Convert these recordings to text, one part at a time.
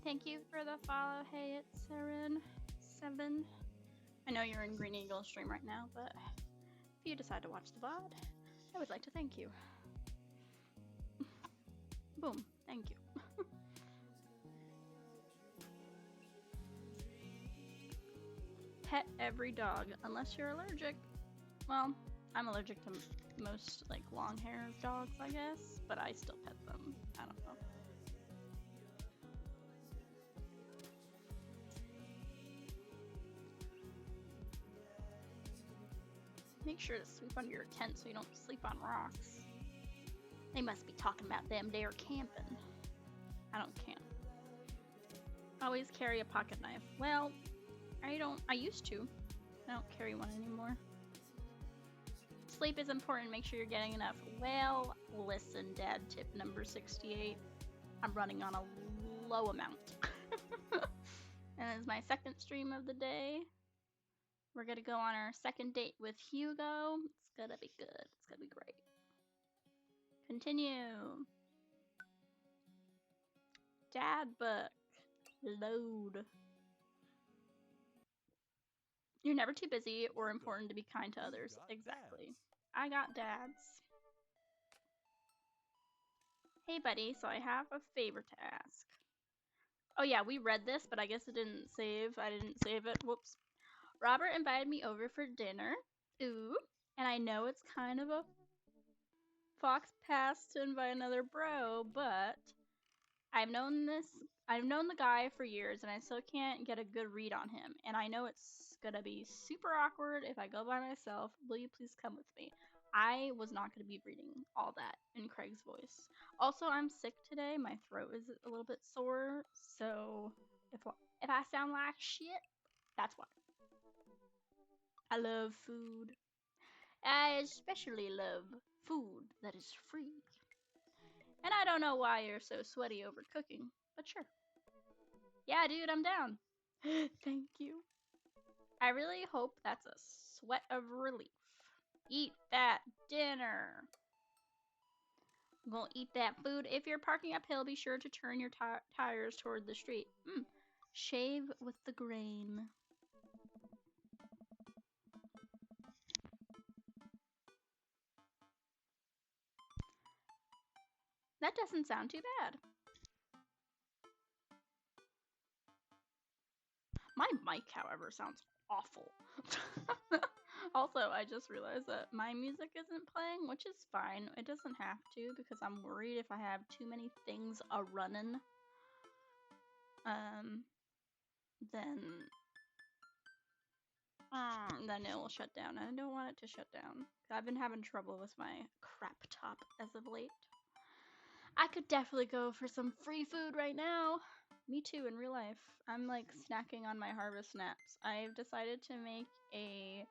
Thank you for the follow. Hey, it's Seren7. I know you're in Green Eagle stream right now, but if you decide to watch the VOD, I would like to thank you. Boom, thank you. Pet every dog, unless you're allergic. Well, I'm allergic to most like long-haired dogs, I guess, but I still pet them. I don't know. Make sure to sweep under your tent so you don't sleep on rocks. They must be talking about them there camping. I don't camp. Always carry a pocket knife. Well, I used to. I don't carry one anymore. Sleep is important. Make sure you're getting enough. Well, listen, Dad tip number 68. I'm running on a low amount. And it's my second stream of the day. We're gonna go on our second date with Hugo. It's gonna be good. It's gonna be great. Continue. Dad book. Load. You're never too busy or important to be kind to others. Exactly. I got dads. Hey, buddy, so I have a favor to ask. Oh yeah, we read this, but I guess it didn't save. I didn't save it. Whoops. Robert invited me over for dinner. Ooh. And I know it's kind of a fox pass to invite another bro, but I've known the guy for years and I still can't get a good read on him. And I know it's gonna be super awkward if I go by myself. Will you please come with me? I was not gonna be reading all that in Craig's voice. Also, I'm sick today. My throat is a little bit sore, so if I sound like shit, that's why. I love food. I especially love food that is free. And I don't know why you're so sweaty over cooking, but sure. Yeah, dude, I'm down. Thank you. I really hope that's a sweat of relief. Eat that dinner. I'm gonna eat that food. If you're parking uphill, be sure to turn your tires toward the street. Shave with the grain. That doesn't sound too bad. My mic, however, sounds awful. Also, I just realized that my music isn't playing, which is fine. It doesn't have to because I'm worried if I have too many things a-running, then it will shut down. I don't want it to shut down. I've been having trouble with my crap top as of late. I could definitely go for some free food right now. Me too, in real life. I'm like snacking on my harvest snaps. I've decided to make a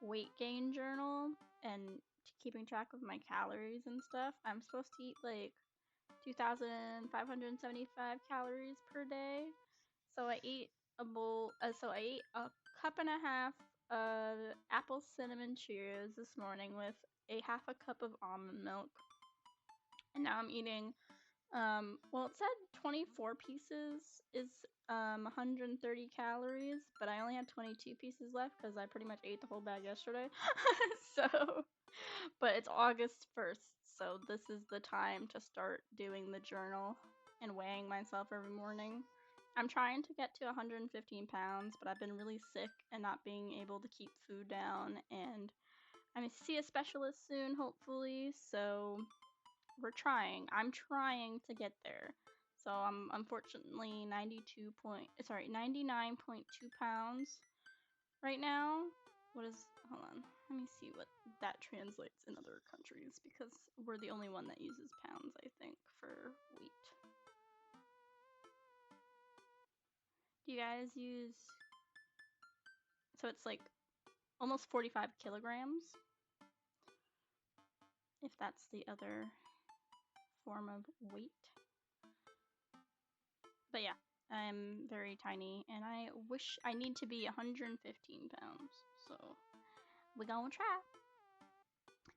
weight gain journal and keeping track of my calories and stuff. I'm supposed to eat like 2,575 calories per day. So I ate a bowl. So I ate a cup and a half of apple cinnamon Cheerios this morning with a half a cup of almond milk. And now I'm eating, well, it said 24 pieces is 130 calories, but I only had 22 pieces left because I pretty much ate the whole bag yesterday. But it's August 1st, so this is the time to start doing the journal and weighing myself every morning. I'm trying to get to 115 pounds, but I've been really sick and not being able to keep food down, and I'm gonna see a specialist soon, hopefully, so we're trying. I'm trying to get there. So I'm unfortunately 99.2 pounds right now. Hold on, let me see what that translates in other countries because we're the only one that uses pounds, I think, for weight. Do you guys use, so it's like almost 45 kilograms, if that's the other form of weight. But yeah, I'm very tiny, and I wish I need to be 115 pounds, so we're gonna try.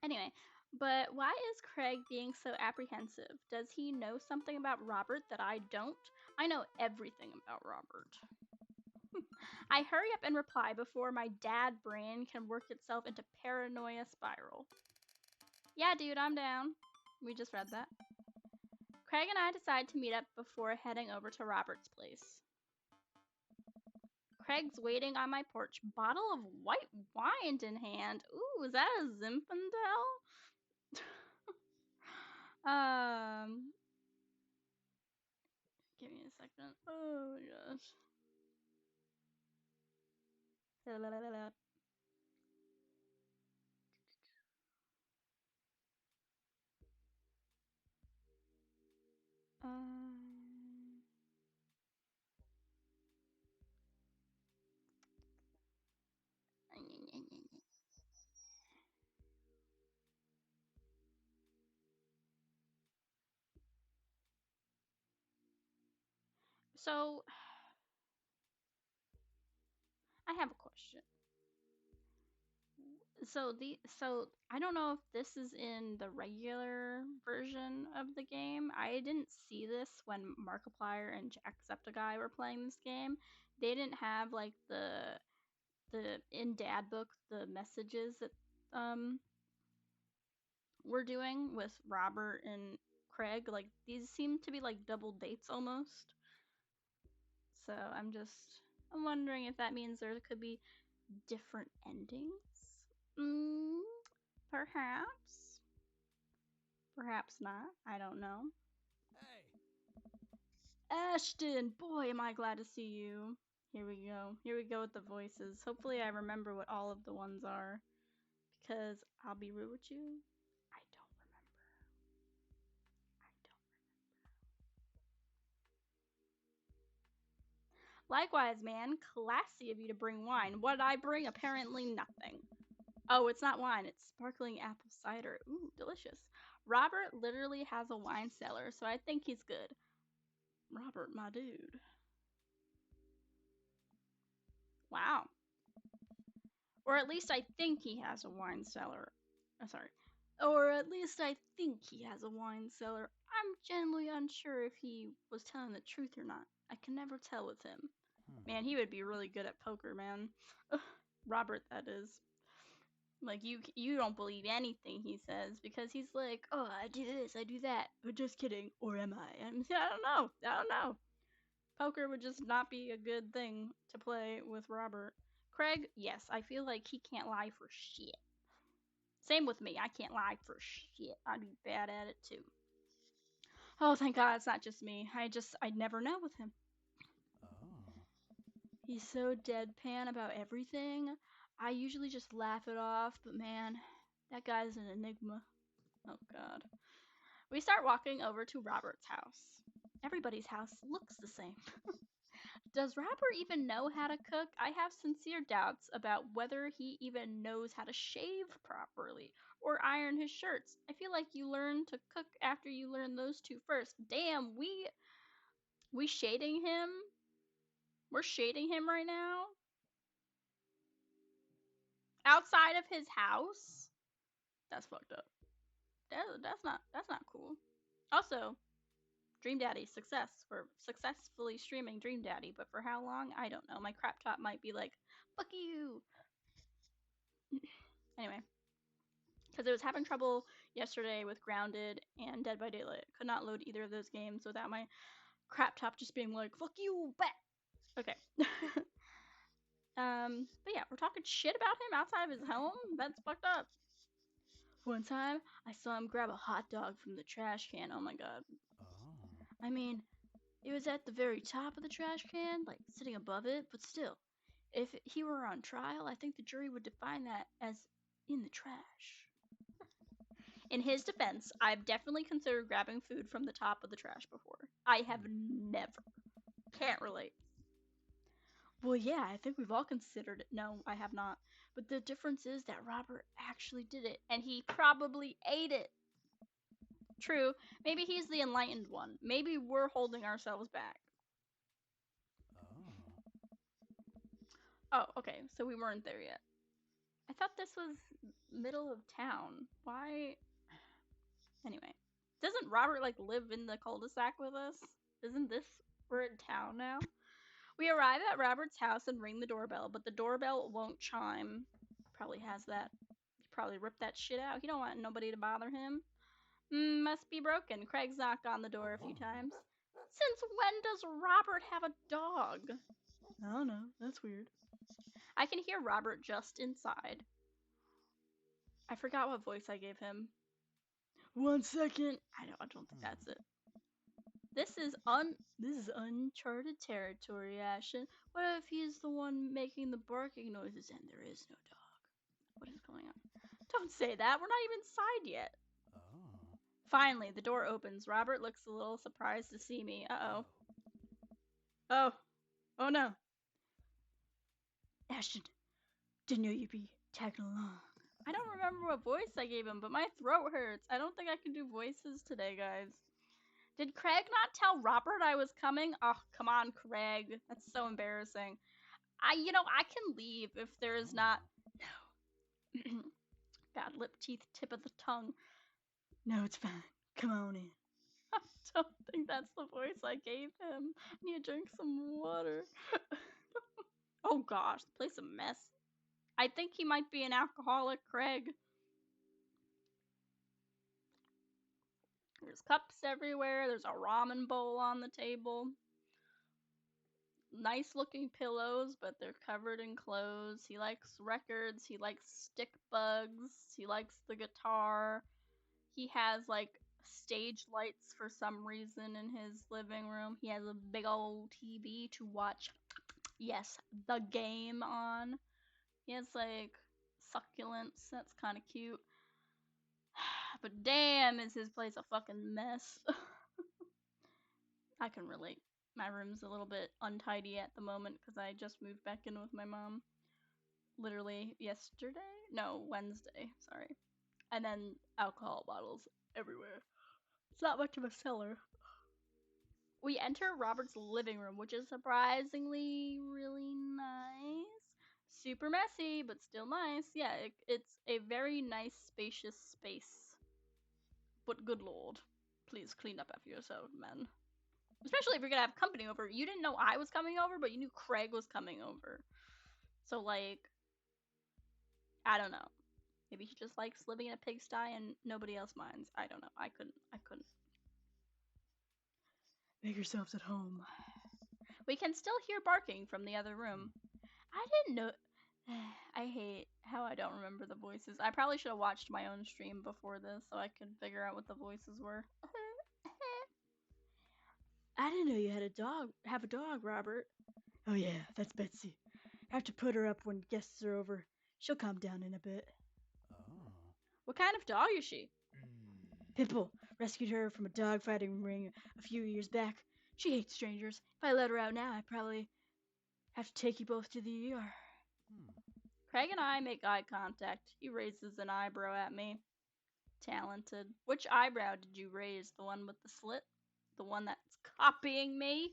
Anyway, but why is Craig being so apprehensive? Does he know something about Robert that I don't? I know everything about Robert. I hurry up and reply before my dad brain can work itself into paranoia spiral. Yeah, dude, I'm down. We just read that. Craig and I decide to meet up before heading over to Robert's place. Craig's waiting on my porch, bottle of white wine in hand. Ooh, is that a Zinfandel? Give me a second. Oh my gosh. Um, so, I have a question. So I don't know if this is in the regular version of the game. I didn't see this when Markiplier and Jacksepticeye were playing this game. They didn't have like the in Dad book the messages that we're doing with Robert and Craig. Like these seem to be like double dates almost. So I'm wondering if that means there could be different endings. Mm, perhaps. Perhaps not. I don't know. Hey. Ashton, boy, am I glad to see you. Here we go. Here we go with the voices. Hopefully I remember what all of the ones are. Because I'll be real with you. I don't remember. I don't. Likewise, man. Classy of you to bring wine. What did I bring? Apparently nothing. Oh, it's not wine. It's sparkling apple cider. Ooh, delicious. Robert literally has a wine cellar, so I think he's good. Robert, my dude. Wow. Or at least I think he has a wine cellar. Oh, sorry. Or at least I think he has a wine cellar. I'm genuinely unsure if he was telling the truth or not. I can never tell with him. Man, he would be really good at poker, man. Robert, that is. Like you don't believe anything he says because he's like, oh, I do this, I do that, but just kidding, or am I? I don't know. I don't know. Poker would just not be a good thing to play with Robert. Craig, yes, I feel like he can't lie for shit. Same with me. I can't lie for shit. I'd be bad at it too. Oh, thank God it's not just me. I'd never know with him. Oh. He's so deadpan about everything. I usually just laugh it off, but man, that guy's an enigma. Oh God. We start walking over to Robert's house. Everybody's house looks the same. Does Robert even know how to cook? I have sincere doubts about whether he even knows how to shave properly or iron his shirts. I feel like you learn to cook after you learn those two first. Damn, we shading him? We're shading him right now? Outside of his house? That's fucked up. That's not cool. Also, Dream Daddy success for successfully streaming Dream Daddy, but for how long? I don't know. My crap top might be like, fuck you. Anyway, because it was having trouble yesterday with Grounded and Dead by Daylight. Could not load either of those games without my crap top just being like, fuck you, bet. Okay. But yeah, we're talking shit about him outside of his home? That's fucked up. One time, I saw him grab a hot dog from the trash can. Oh my god. Oh. I mean, it was at the very top of the trash can, like sitting above it, but still, if he were on trial, I think the jury would define that as in the trash. In his defense, I've definitely considered grabbing food from the top of the trash before. I have never. Can't relate. Well, yeah, I think we've all considered it. No, I have not. But the difference is that Robert actually did it, and he probably ate it. True, maybe he's the enlightened one. Maybe we're holding ourselves back. Oh. Oh, okay, so we weren't there yet. I thought this was middle of town. Why? Anyway, doesn't Robert like live in the cul-de-sac with us? Isn't this We're in town now. We arrive at Robert's house and ring the doorbell, but the doorbell won't chime. Probably has that. He probably ripped that shit out. He don't want nobody to bother him. Must be broken. Craig's knocked on the door a few times. Since when does Robert have a dog? I don't know. That's weird. I can hear Robert just inside. I forgot what voice I gave him. 1 second. I don't think that's it. This is uncharted territory, Ashton. What if he's the one making the barking noises and there is no dog? What is going on? Don't say that. We're not even inside yet. Oh. Finally, the door opens. Robert looks a little surprised to see me. Uh-oh. Oh. Oh no. Ashton, didn't know you'd be tagging along. I don't remember what voice I gave him, but my throat hurts. I don't think I can do voices today, guys. Did Craig not tell Robert I was coming? Oh, come on, Craig. That's so embarrassing. I can leave if there is not. No. God, lip, teeth, tip of the tongue. No, it's fine. Come on in. I don't think that's the voice I gave him. I need to drink some water. Oh gosh, the place a mess. I think he might be an alcoholic, Craig. There's cups everywhere. There's a ramen bowl on the table. Nice looking pillows, but they're covered in clothes. He likes records. He likes stick bugs. He likes the guitar. He has like stage lights for some reason in his living room. He has a big old TV to watch, yes, the game on. He has like succulents. That's kind of cute. But damn, is his place a fucking mess. I can relate. My room's a little bit untidy at the moment because I just moved back in with my mom. Literally yesterday? No, Wednesday. Sorry. And then alcohol bottles everywhere. It's not much of a cellar. We enter Robert's living room, which is surprisingly really nice. Super messy, but still nice. Yeah, it's a very nice, spacious space. But good lord, please clean up after yourself, man. Especially if you're gonna have company over. You didn't know I was coming over, but you knew Craig was coming over. So, like, I don't know. Maybe he just likes living in a pigsty and nobody else minds. I don't know. I couldn't. Make yourselves at home. We can still hear barking from the other room. I didn't know. I hate how I don't remember the voices. I probably should have watched my own stream before this so I could figure out what the voices were. I didn't know you had a dog. Have a dog, Robert. Oh yeah, that's Betsy. Have to put her up when guests are over. She'll calm down in a bit. Oh. What kind of dog is she? Mm. Pimple. Rescued her from a dog fighting ring a few years back. She hates strangers. If I let her out now, I'd probably have to take you both to the ER. Craig and I make eye contact. He raises an eyebrow at me. Talented. Which eyebrow did you raise? The one with the slit? The one that's copying me?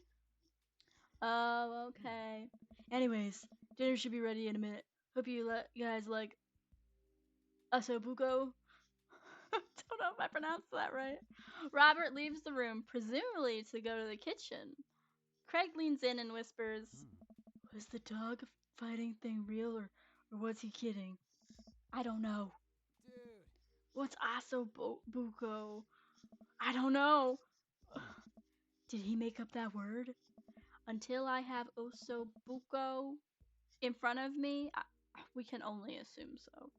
Oh, okay. Anyways, dinner should be ready in a minute. Hope you guys like asobuco. Don't know if I pronounced that right. Robert leaves the room, presumably to go to the kitchen. Craig leans in and whispers, Was the dog fighting thing real or was he kidding? I don't know. Dude. What's asobuco? I don't know. Did he make up that word? Until I have osobuco in front of me, we can only assume so.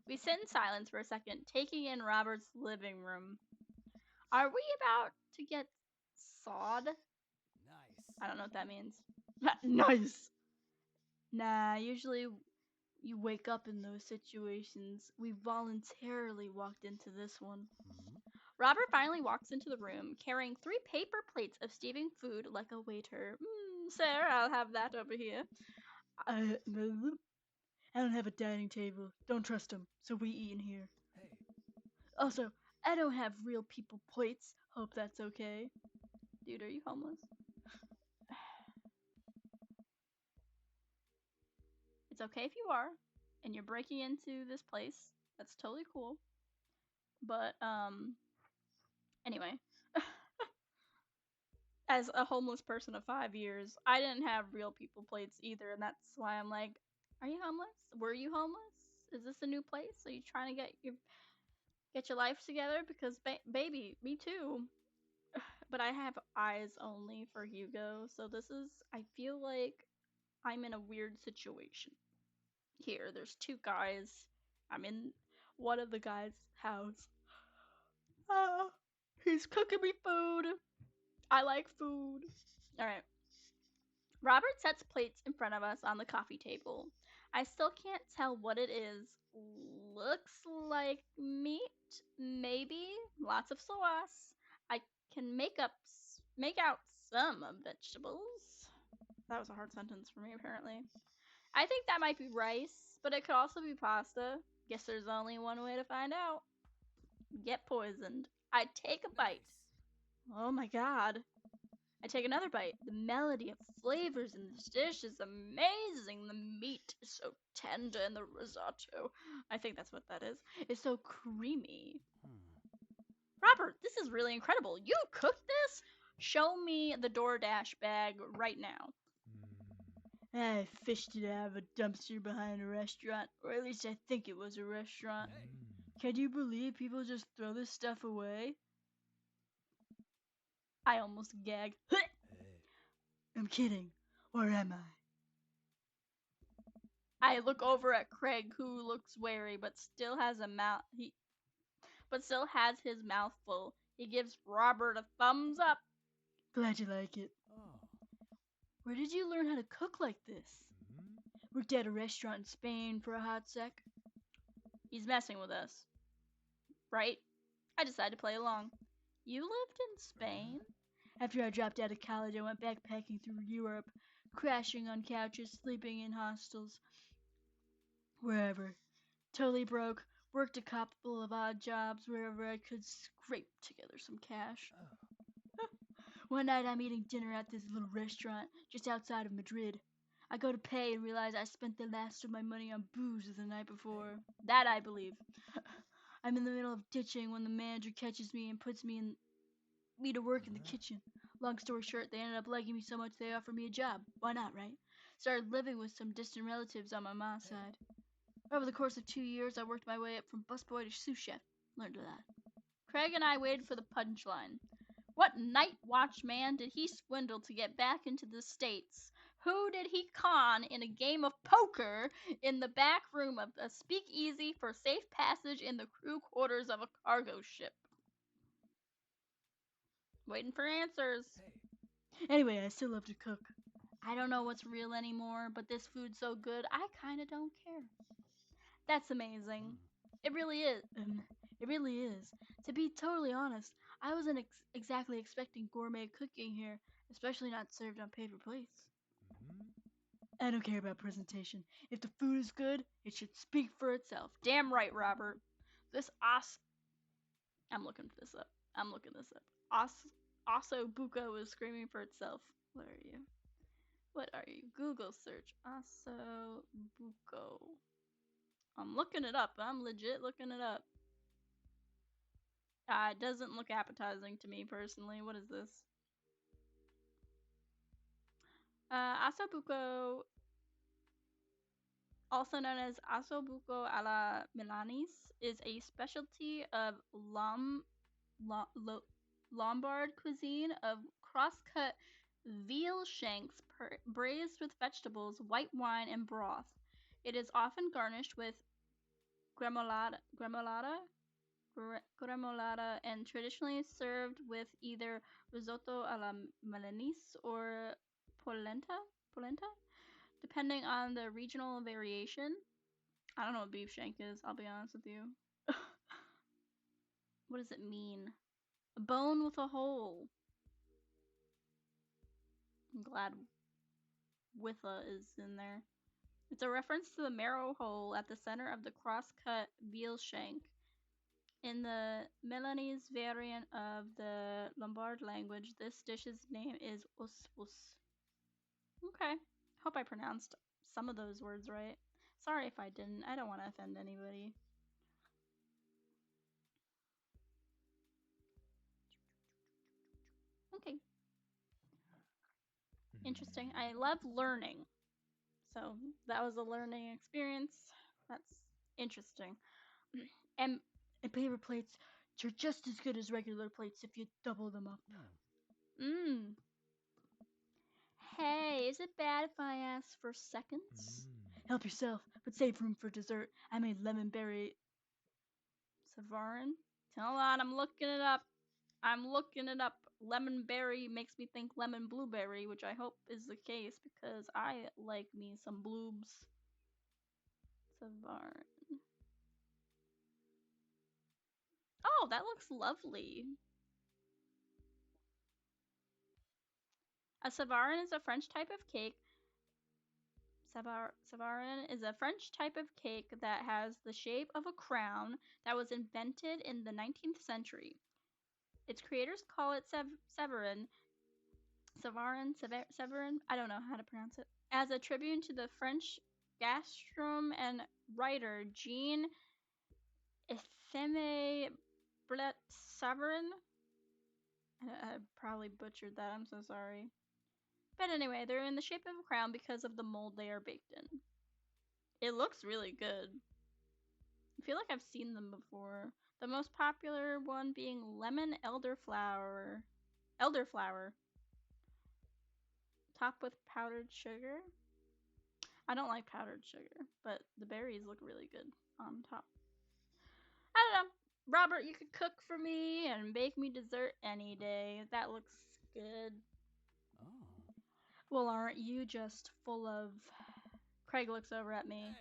We sit in silence for a second, taking in Robert's living room. Are we about to get sawed? Nice. I don't know what that means. Nice! Nah, usually you wake up in those situations. We voluntarily walked into this one. Robert finally walks into the room, carrying 3 paper plates of steaming food like a waiter. Sir, I'll have that over here. I don't have a dining table. Don't trust him, so we eat in here. Hey. Also, I don't have real people plates. Hope that's okay. Dude, are you homeless? It's okay if you are, and you're breaking into this place. That's totally cool. But, anyway. as a homeless person of 5 years, I didn't have real people plates either, and that's why I'm like, are you homeless? Were you homeless? Is this a new place? Are you trying to get your life together? Because baby, me too. But I have eyes only for Hugo, so this is, I feel like I'm in a weird situation. Here, there's two guys. I'm in one of the guys' house. Ah, he's cooking me food. I like food. Alright. Robert sets plates in front of us on the coffee table. I still can't tell what it is. Looks like meat, maybe. Lots of sauce. I can make out some vegetables. That was a hard sentence for me, apparently. I think that might be rice, but it could also be pasta. Guess there's only one way to find out. Get poisoned. I take a bite. Nice. Oh my god. I take another bite. The melody of flavors in this dish is amazing. The meat is so tender and the risotto, I think that's what that is so creamy. Robert, this is really incredible. You cooked this? Show me the DoorDash bag right now. I fished it out of a dumpster behind a restaurant, or at least I think it was a restaurant. Hey. Can you believe people just throw this stuff away? I almost gagged. Hey. I'm kidding. Or am I? I look over at Craig, who looks wary, but still has his mouth full. He gives Robert a thumbs up. Glad you like it. Oh. Where did you learn how to cook like this? Worked at a restaurant in Spain for a hot sec. He's messing with us, right? I decided to play along. You lived in Spain? After I dropped out of college, I went backpacking through Europe, crashing on couches, sleeping in hostels, wherever. Totally broke. Worked a couple of odd jobs wherever I could scrape together some cash. Oh. One night I'm eating dinner at this little restaurant just outside of Madrid. I go to pay and realize I spent the last of my money on booze the night before. That I believe. I'm in the middle of ditching when the manager catches me and puts me to work in the kitchen. Long story short, they ended up liking me so much they offered me a job. Why not, right? Started living with some distant relatives on my mom's side. Over the course of 2 years, I worked my way up from busboy to sous chef. Learned a lot. Craig and I waited for the punchline. What night watchman did he swindle to get back into the States? Who did he con in a game of poker in the back room of a speakeasy for safe passage in the crew quarters of a cargo ship? Waiting for answers. Hey. Anyway, I still love to cook. I don't know what's real anymore, but this food's so good, I kinda don't care. That's amazing. It really is. It really is. To be totally honest, I wasn't exactly expecting gourmet cooking here, especially not served on paper plates. I don't care about presentation. If the food is good, it should speak for itself. Damn right, Robert. This I'm looking this up. I'm looking this up. Osso buco is screaming for itself. What are you? What are you? Google search osso buco. I'm looking it up. I'm legit looking it up. It doesn't look appetizing to me personally. What is this? Asabuco, also known as asobuco alla Milanese, is a specialty of Lombard cuisine of cross-cut veal shanks braised with vegetables, white wine, and broth. It is often garnished with gremolata and traditionally served with either risotto alla Milanese or polenta, depending on the regional variation. I don't know what beef shank is, I'll be honest with you. What does it mean? A bone with a hole. I'm glad "witha" is in there. It's a reference to the marrow hole at the center of the cross-cut veal shank. In the Milanese variant of the Lombard language, this dish's name is uspus. Okay. Hope I pronounced some of those words right. Sorry if I didn't. I don't want to offend anybody. Okay. interesting. I love learning. So that was a learning experience. That's interesting. And, and paper plates, they're just as good as regular plates if you double them up. Mmm. Hey, is it bad if I ask for seconds? Help yourself, but save room for dessert. I made lemon berry Savarin. Hold on, I'm looking it up. Lemon berry makes me think lemon blueberry, which I hope is the case because I like me some bloobs. Savarin. Oh, that looks lovely. A Savarin is a French type of cake. Savarin is a French type of cake that has the shape of a crown that was invented in the 19th century. Its creators call it Severin, Severin, I don't know how to pronounce it, as a tribute to the French gastronom and writer Jean Epheme Bret Severin. I probably butchered that, I'm so sorry. But anyway, they're in the shape of a crown because of the mold they are baked in. It looks really good. I feel like I've seen them before. The most popular one being lemon elderflower. Elderflower. Topped with powdered sugar. I don't like powdered sugar, but the berries look really good on top. I don't know. Robert, you could cook for me and bake me dessert any day. That looks good. Oh. Well, aren't you just full of... Craig looks over at me. Hey.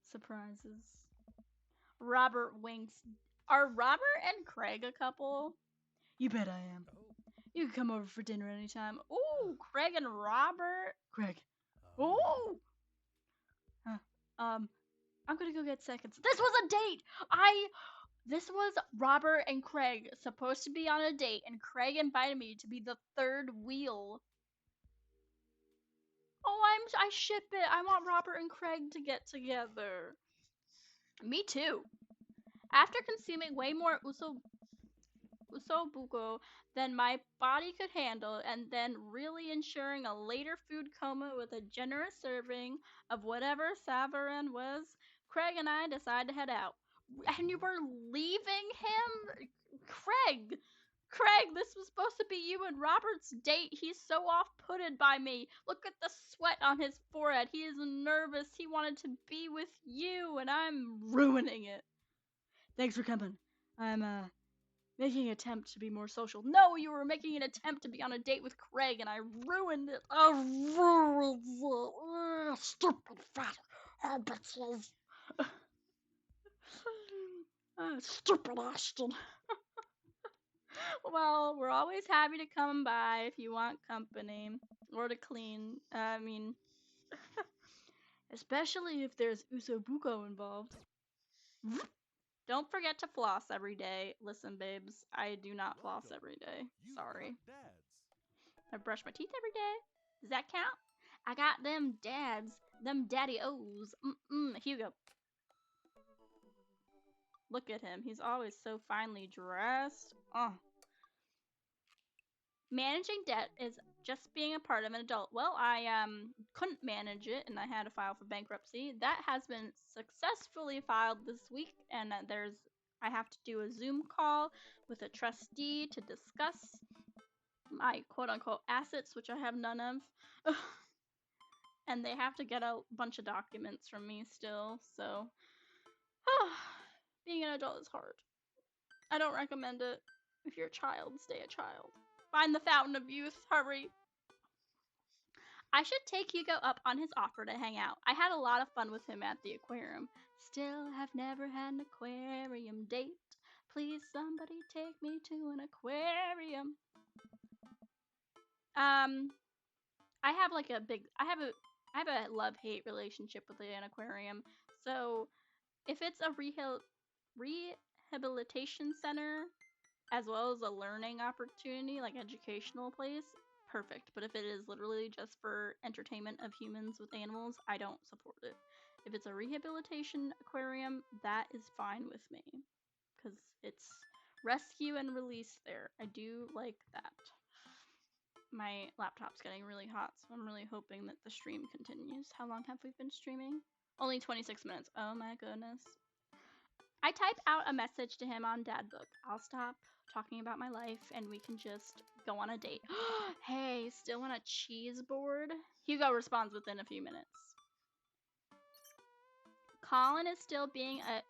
Surprises. Robert winks. Are Robert and Craig a couple? You bet I am. Oh. You can come over for dinner anytime. Ooh, Craig and Robert. Craig. Oh. Ooh. I'm gonna go get seconds. This was a date. This was Robert and Craig supposed to be on a date, and Craig invited me to be the third wheel. Oh, I ship it. I want Robert and Craig to get together. Me too. After consuming way more usobuco than my body could handle, and then really ensuring a later food coma with a generous serving of whatever Savarin was, Craig and I decided to head out. And you were leaving him? Craig! Craig, this was supposed to be you and Robert's date. He's so off-putted by me. Look at the sweat on his forehead. He is nervous. He wanted to be with you, and I'm ruining it. Thanks for coming. I'm, making an attempt to be more social. No, you were making an attempt to be on a date with Craig, and I ruined it. I ruined it. Stupid fat bitches. Stupid Ashton. Well, we're always happy to come by if you want company or to clean. Especially if there's usobuco involved. Don't forget to floss every day. Listen, babes, I do not floss every day. Sorry. I brush my teeth every day. Does that count? I got them dads, them daddy-O's. Hugo. Look at him. He's always so finely dressed. Oh. Managing debt is just being a part of an adult. Well, I couldn't manage it, and I had to file for bankruptcy. That has been successfully filed this week, and I have to do a Zoom call with a trustee to discuss my quote-unquote assets, which I have none of. And they have to get a bunch of documents from me still, so being an adult is hard. I don't recommend it. If you're a child, stay a child. Find the fountain of youth, hurry. I should take Hugo up on his offer to hang out. I had a lot of fun with him at the aquarium. Still have never had an aquarium date. Please somebody take me to an aquarium. I have a love-hate relationship with an aquarium. So if it's a rehabilitation center as well as a learning opportunity, like educational place, perfect. But if it is literally just for entertainment of humans with animals, I don't support it. If it's a rehabilitation aquarium, that is fine with me because it's rescue and release there. I do like that. my laptop's getting really hot, so I'm really hoping that the stream continues. How long have we been streaming? Only 26 minutes. Oh my goodness. I type out a message to him on Dadbook. I'll stop talking about my life and we can just go on a date. Hey, still want a cheese board? Hugo responds within a few minutes. Colin is still being a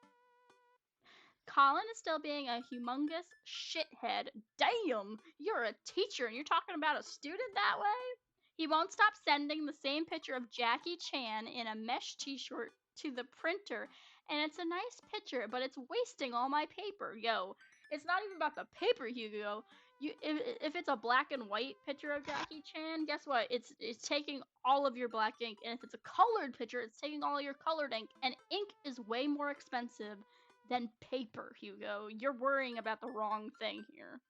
humongous shithead. Damn, you're a teacher and you're talking about a student that way? He won't stop sending the same picture of Jackie Chan in a mesh t-shirt to the printer, and it's a nice picture, but it's wasting all my paper. Yo, it's not even about the paper, Hugo. If it's a black and white picture of Jackie Chan, guess what? It's taking all of your black ink, and if it's a colored picture, it's taking all your colored ink, and ink is way more expensive than paper, Hugo. You're worrying about the wrong thing here.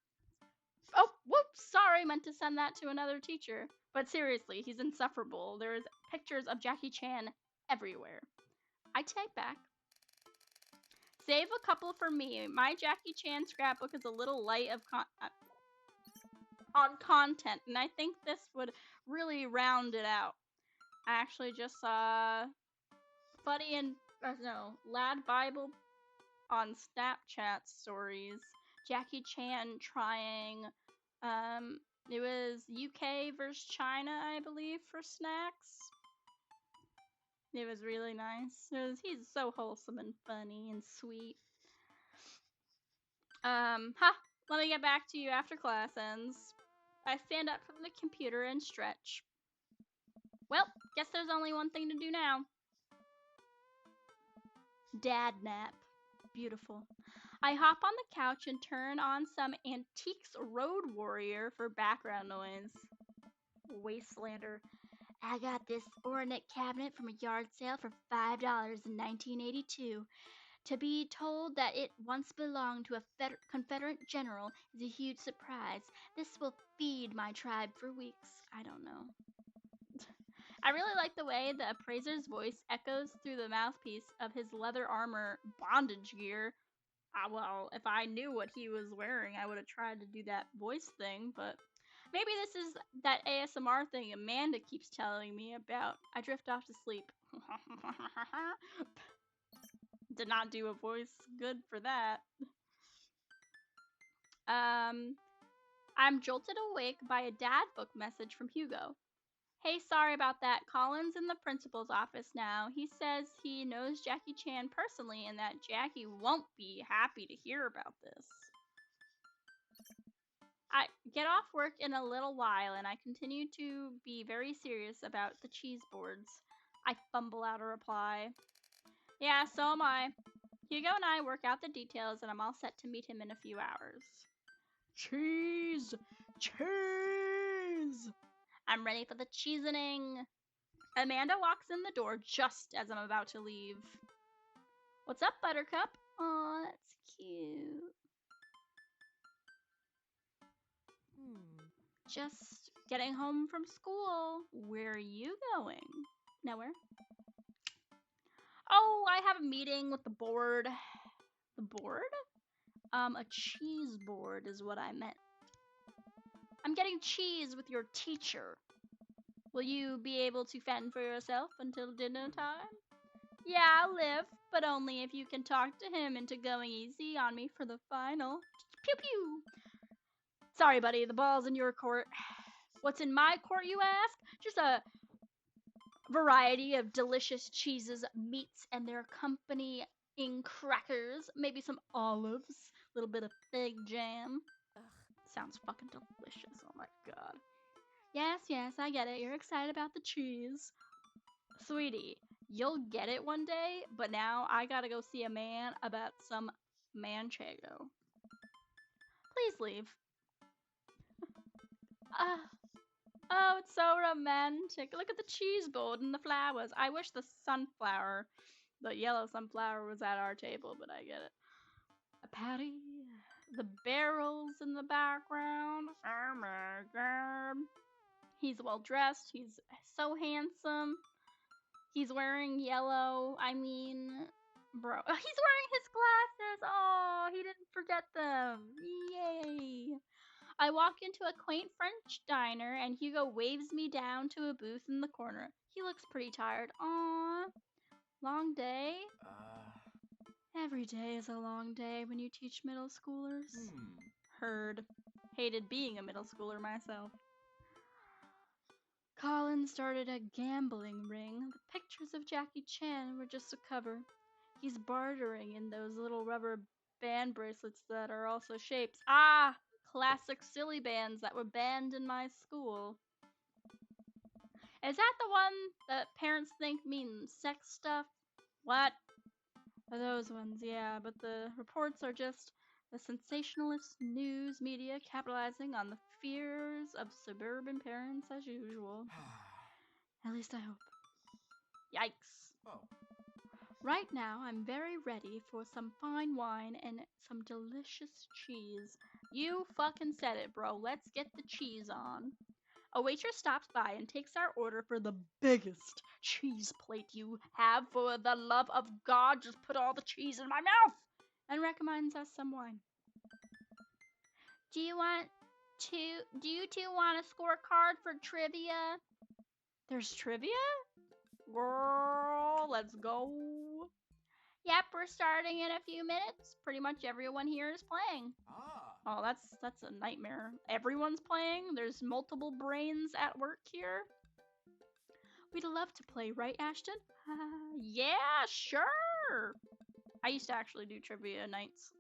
Oh, whoops, sorry, meant to send that to another teacher. But seriously, he's insufferable. There's pictures of Jackie Chan everywhere. I take back. Save a couple for me. My Jackie Chan scrapbook is a little light on content, and I think this would really round it out. I actually just saw Buddy and Lad Bible on Snapchat stories. Jackie Chan trying it was UK versus China, I believe, for snacks. It was really nice. He's so wholesome and funny and sweet. Let me get back to you after class ends. I stand up from the computer and stretch. Well, guess there's only one thing to do now. Dad nap. Beautiful. I hop on the couch and turn on some Antiques Road Warrior for background noise. Wastelander. I got this ornate cabinet from a yard sale for $5 in 1982. To be told that it once belonged to a Confederate general is a huge surprise. This will feed my tribe for weeks. I don't know. I really like the way the appraiser's voice echoes through the mouthpiece of his leather armor bondage gear. Well, if I knew what he was wearing, I would have tried to do that voice thing, but maybe this is that ASMR thing Amanda keeps telling me about. I drift off to sleep. Did not do a voice good for that. I'm jolted awake by a dad book message from Hugo. Hey, sorry about that. Colin's in the principal's office now. He says he knows Jackie Chan personally and that Jackie won't be happy to hear about this. I get off work in a little while and I continue to be very serious about the cheese boards. I fumble out a reply. Yeah, so am I. Hugo and I work out the details and I'm all set to meet him in a few hours. Cheese! Cheese! I'm ready for the cheesening. Amanda walks in the door just as I'm about to leave. What's up, Buttercup? Aw, that's cute. Just getting home from school. Where are you going? Nowhere. Oh, I have a meeting with the board. The board? A cheese board is what I meant. I'm getting cheese with your teacher. Will you be able to fend for yourself until dinner time? Yeah, I'll live, but only if you can talk to him into going easy on me for the final. Pew pew! Sorry, buddy, the ball's in your court. What's in my court, you ask? Just a variety of delicious cheeses, meats, and their accompanying crackers, maybe some olives, a little bit of fig jam. Ugh, sounds fucking delicious. Oh my god. Yes, I get it. You're excited about the cheese. Sweetie, you'll get it one day, but now I gotta go see a man about some manchego. Please leave. Oh, it's so romantic. Look at the cheese board and the flowers. I wish the yellow sunflower was at our table, but I get it. A patty. The barrels in the background. Oh my god. He's well dressed. He's so handsome. He's wearing yellow. I mean, bro. He's wearing his glasses. Oh, he didn't forget them. Yay. I walk into a quaint French diner and Hugo waves me down to a booth in the corner. He looks pretty tired. Aww. Long day? Every day is a long day when you teach middle schoolers. Heard. Hated being a middle schooler myself. Colin started a gambling ring. The pictures of Jackie Chan were just a cover. He's bartering in those little rubber band bracelets that are also shapes. Ah! Classic silly bands that were banned in my school. Is that the one that parents think means sex stuff? What? Those ones, yeah, but the reports are just the sensationalist news media capitalizing on the fears of suburban parents as usual. At least I hope. Yikes. Oh. Right now, I'm very ready for some fine wine and some delicious cheese. You fucking said it, bro. Let's get the cheese on. A waitress stops by and takes our order for the biggest cheese plate you have. For the love of God, just put all the cheese in my mouth! And recommends us some wine. Do you two want a scorecard for trivia? There's trivia? Girl, let's go. Yep, we're starting in a few minutes. Pretty much everyone here is playing. Oh, that's a nightmare. Everyone's playing. There's multiple brains at work here. We'd love to play, right, Ashton? Yeah, sure. I used to actually do trivia nights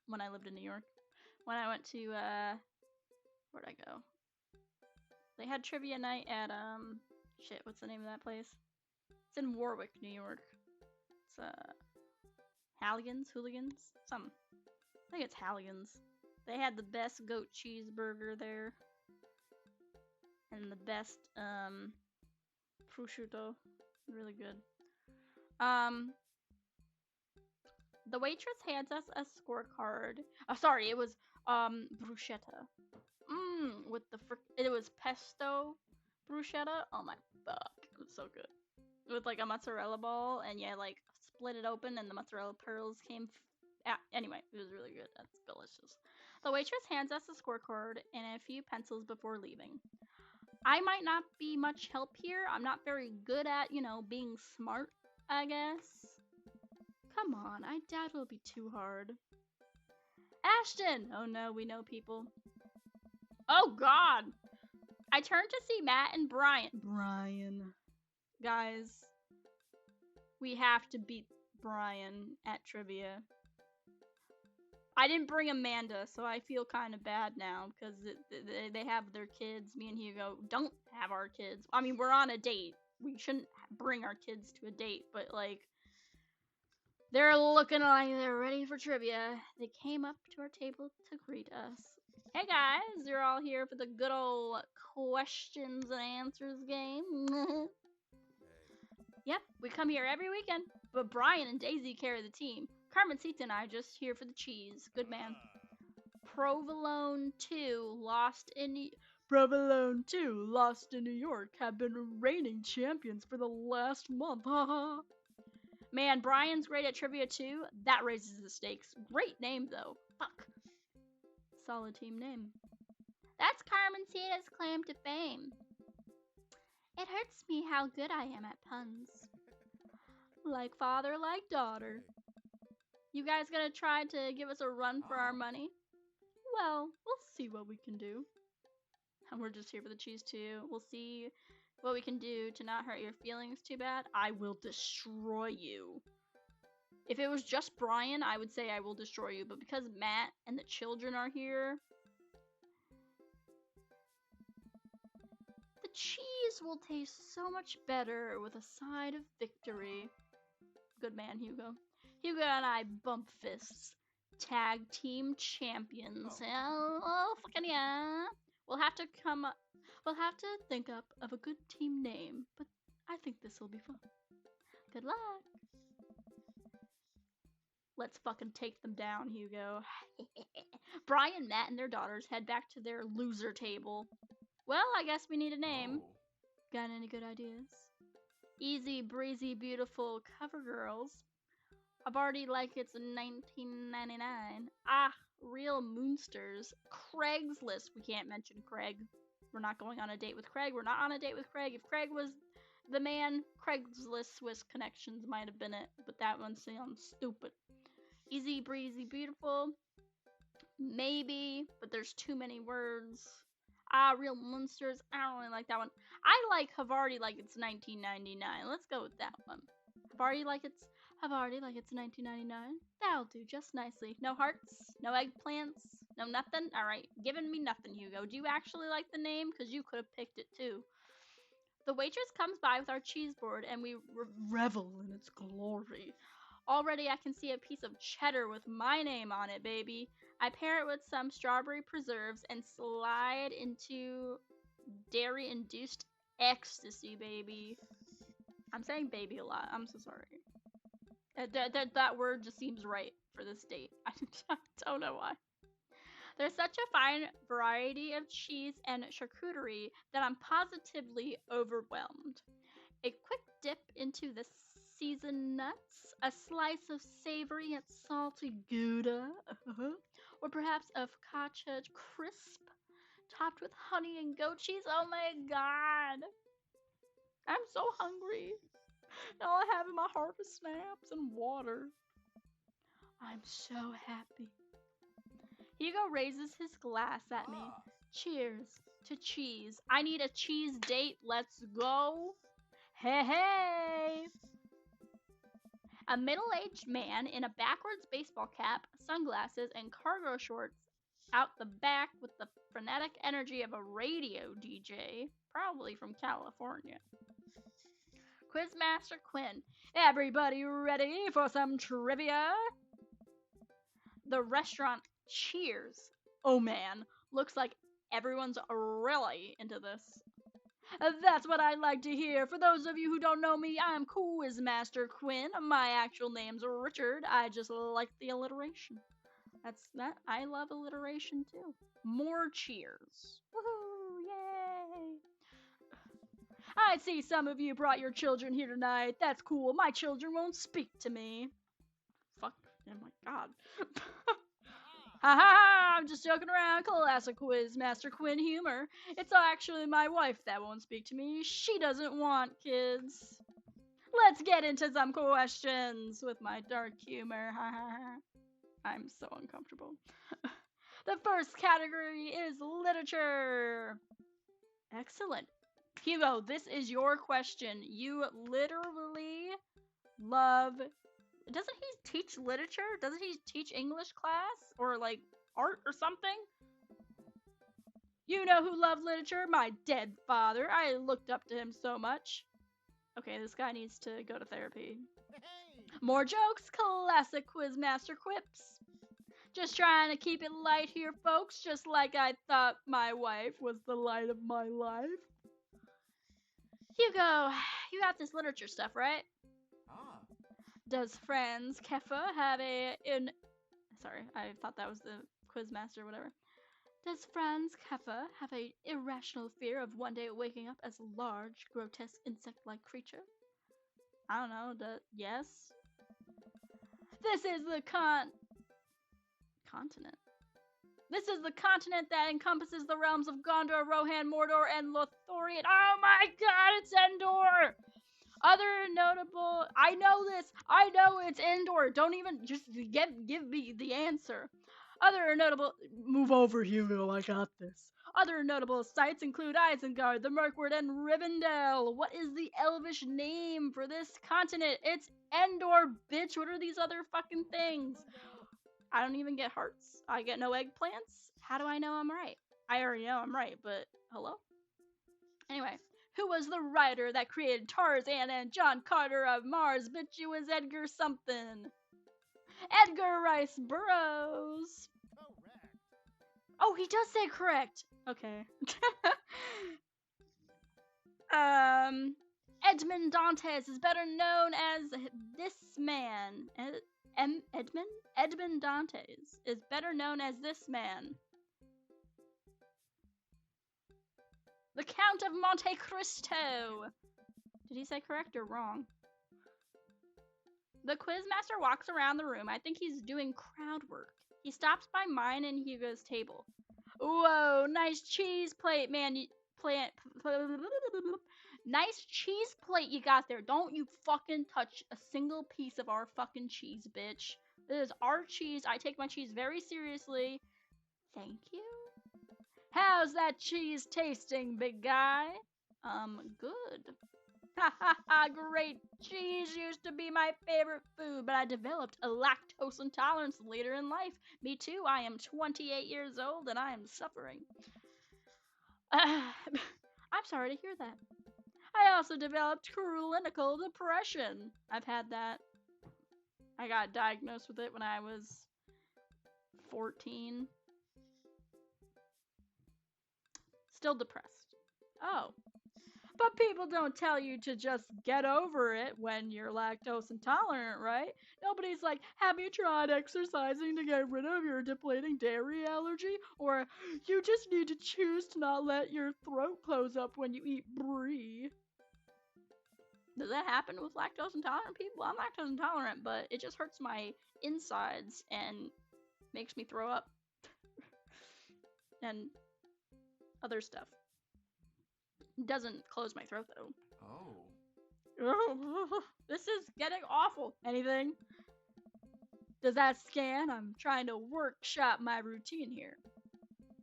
when I lived in New York. When I went to where'd I go? They had trivia night at shit, what's the name of that place? It's in Warwick, New York. It's Hooligans? Something. I think it's Halligan's. They had the best goat cheeseburger there. And the best prosciutto. Really good. The waitress hands us a scorecard. Oh, sorry, it was bruschetta. With the it was pesto bruschetta. Oh my fuck, it was so good. With like a mozzarella ball, and yeah, like split it open, and the mozzarella pearls came. Anyway, it was really good. That's delicious. The waitress hands us a scorecard and a few pencils before leaving. I might not be much help here. I'm not very good at, being smart, I guess. Come on, I doubt it'll be too hard. Ashton! Oh no, we know people. Oh god! I turned to see Matt and Brian. Brian. Guys, we have to beat Brian at trivia. I didn't bring Amanda, so I feel kind of bad now because they have their kids. Me and Hugo don't have our kids. I mean, we're on a date. We shouldn't bring our kids to a date, but like, they're looking like they're ready for trivia. They came up to our table to greet us. Hey guys, you're all here for the good old questions and answers game. Yep, we come here every weekend, but Brian and Daisy carry the team. Carmencita and I just here for the cheese. Good man. Provolone 2 lost in New York have been reigning champions for the last month. Haha. Man, Brian's great at trivia too. That raises the stakes. Great name though. Fuck. Solid team name. That's Carmencita's claim to fame. It hurts me how good I am at puns. Like father, like daughter. You guys gonna try to give us a run for our money? Well, we'll see what we can do. And we're just here for the cheese too. We'll see what we can do to not hurt your feelings too bad. I will destroy you. If it was just Brian, I would say I will destroy you. But because Matt and the children are here, the cheese will taste so much better with a side of victory. Good man, Hugo. Hugo and I bump fists. Tag team champions. Oh fucking yeah. We'll have to think up of a good team name, but I think this will be fun. Good luck. Let's fucking take them down, Hugo. Brian, Matt, and their daughters head back to their loser table. Well, I guess we need a name. Got any good ideas? Easy, breezy, beautiful cover girls. I've already like it's 1999. Ah, Real moonsters. Craigslist. We can't mention Craig. We're not going on a date with Craig. We're not on a date with Craig. If Craig was the man, Craigslist Swiss connections might have been it, but that one sounds stupid. Easy breezy beautiful. Maybe, but there's too many words. Real monsters. I don't really like that one. I like Havarti like it's 1999. Let's go with that one. Havarti like it's 1999. That'll do just nicely. No hearts, no eggplants, no nothing. All right, giving me nothing, Hugo. Do you actually like the name? Cause you could have picked it too. The waitress comes by with our cheese board, and we revel in its glory. Already I can see a piece of cheddar with my name on it, baby. I pair it with some strawberry preserves and slide into dairy-induced ecstasy, baby. I'm saying baby a lot. I'm so sorry. That word just seems right for this date. I don't know why. There's such a fine variety of cheese and charcuterie that I'm positively overwhelmed. A quick dip into the seasoned nuts, a slice of savory yet salty Gouda, or perhaps a focaccia crisp topped with honey and goat cheese. Oh my god! I'm so hungry. And all I have in my heart is snaps and water. I'm so happy. Hugo raises his glass at me. Cheers to cheese. I need a cheese date. Let's go. Hey, hey! A middle-aged man in a backwards baseball cap, sunglasses, and cargo shorts out the back with the frenetic energy of a radio DJ, probably from California. Quizmaster Quinn. Everybody ready for some trivia? The restaurant cheers. Oh man, looks like everyone's really into this. That's what I like to hear. For those of you who don't know me, I'm Quizmaster Quinn. My actual name's Richard. I just like the alliteration. That's that. I love alliteration too. More cheers. Woohoo! Yay! I see some of you brought your children here tonight. That's cool. My children won't speak to me. Fuck. Oh my god. Ha ha ha! I'm just joking around. Classic Quizmaster Quinn humor. It's actually my wife that won't speak to me. She doesn't want kids. Let's get into some questions with my dark humor. Ha ha ha. I'm so uncomfortable. The first category is literature. Excellent. Hugo, this is your question. You literally love. Doesn't he teach literature? Doesn't he teach English class? Or like art or something? You know who loved literature? My dead father. I looked up to him so much. Okay, this guy needs to go to therapy. More jokes, classic Quizmaster quips. Just trying to keep it light here, folks, just like I thought my wife was the light of my life. Hugo, you got this literature stuff, right? Does Franz Kafka have Sorry, I thought that was the Quizmaster or whatever. Does Franz Kafka have an irrational fear of one day waking up as a large, grotesque insect-like creature? I don't know, yes? This is the continent. This is the continent that encompasses the realms of Gondor, Rohan, Mordor, and Lothlorien. Oh my god, it's Endor! Other notable... I know this! I know it's Endor! Don't even... Just give me the answer. Other notable... Move over, Hugo, I got this. Other notable sites include Isengard, the Mirkwood, and Rivendell. What is the Elvish name for this continent? It's Endor, bitch! What are these other fucking things? I don't even get hearts. I get no eggplants. How do I know I'm right? I already know I'm right, but hello? Anyway, who was the writer that created Tarzan and John Carter of Mars? Bitch, it was Edgar something. Edgar Rice Burroughs. Correct. Oh, he does say correct. Okay. Edmond Dantes is better known as this man. Edmond Dantes is better known as this man. The Count of Monte Cristo. Did he say correct or wrong? The Quizmaster walks around the room. I think he's doing crowd work. He stops by mine and Hugo's table. Whoa, nice cheese plate, man. Nice cheese plate you got there. Don't you fucking touch a single piece of our fucking cheese, bitch. This is our cheese. I take my cheese very seriously. Thank you. How's that cheese tasting, big guy? Good. Ha ha ha, great. Cheese used to be my favorite food, but I developed a lactose intolerance later in life. Me too, I am 28 years old and I am suffering. I'm sorry to hear that. I also developed clinical depression. I've had that. I got diagnosed with it when I was 14. Still depressed. Oh. But people don't tell you to just get over it when you're lactose intolerant, right? Nobody's like, have you tried exercising to get rid of your depleting dairy allergy? Or you just need to choose to not let your throat close up when you eat brie. Does that happen with lactose intolerant people? I'm lactose intolerant, but it just hurts my insides and makes me throw up. And other stuff. Doesn't close my throat though. Oh. This is getting awful. Anything? Does that scan? I'm trying to workshop my routine here.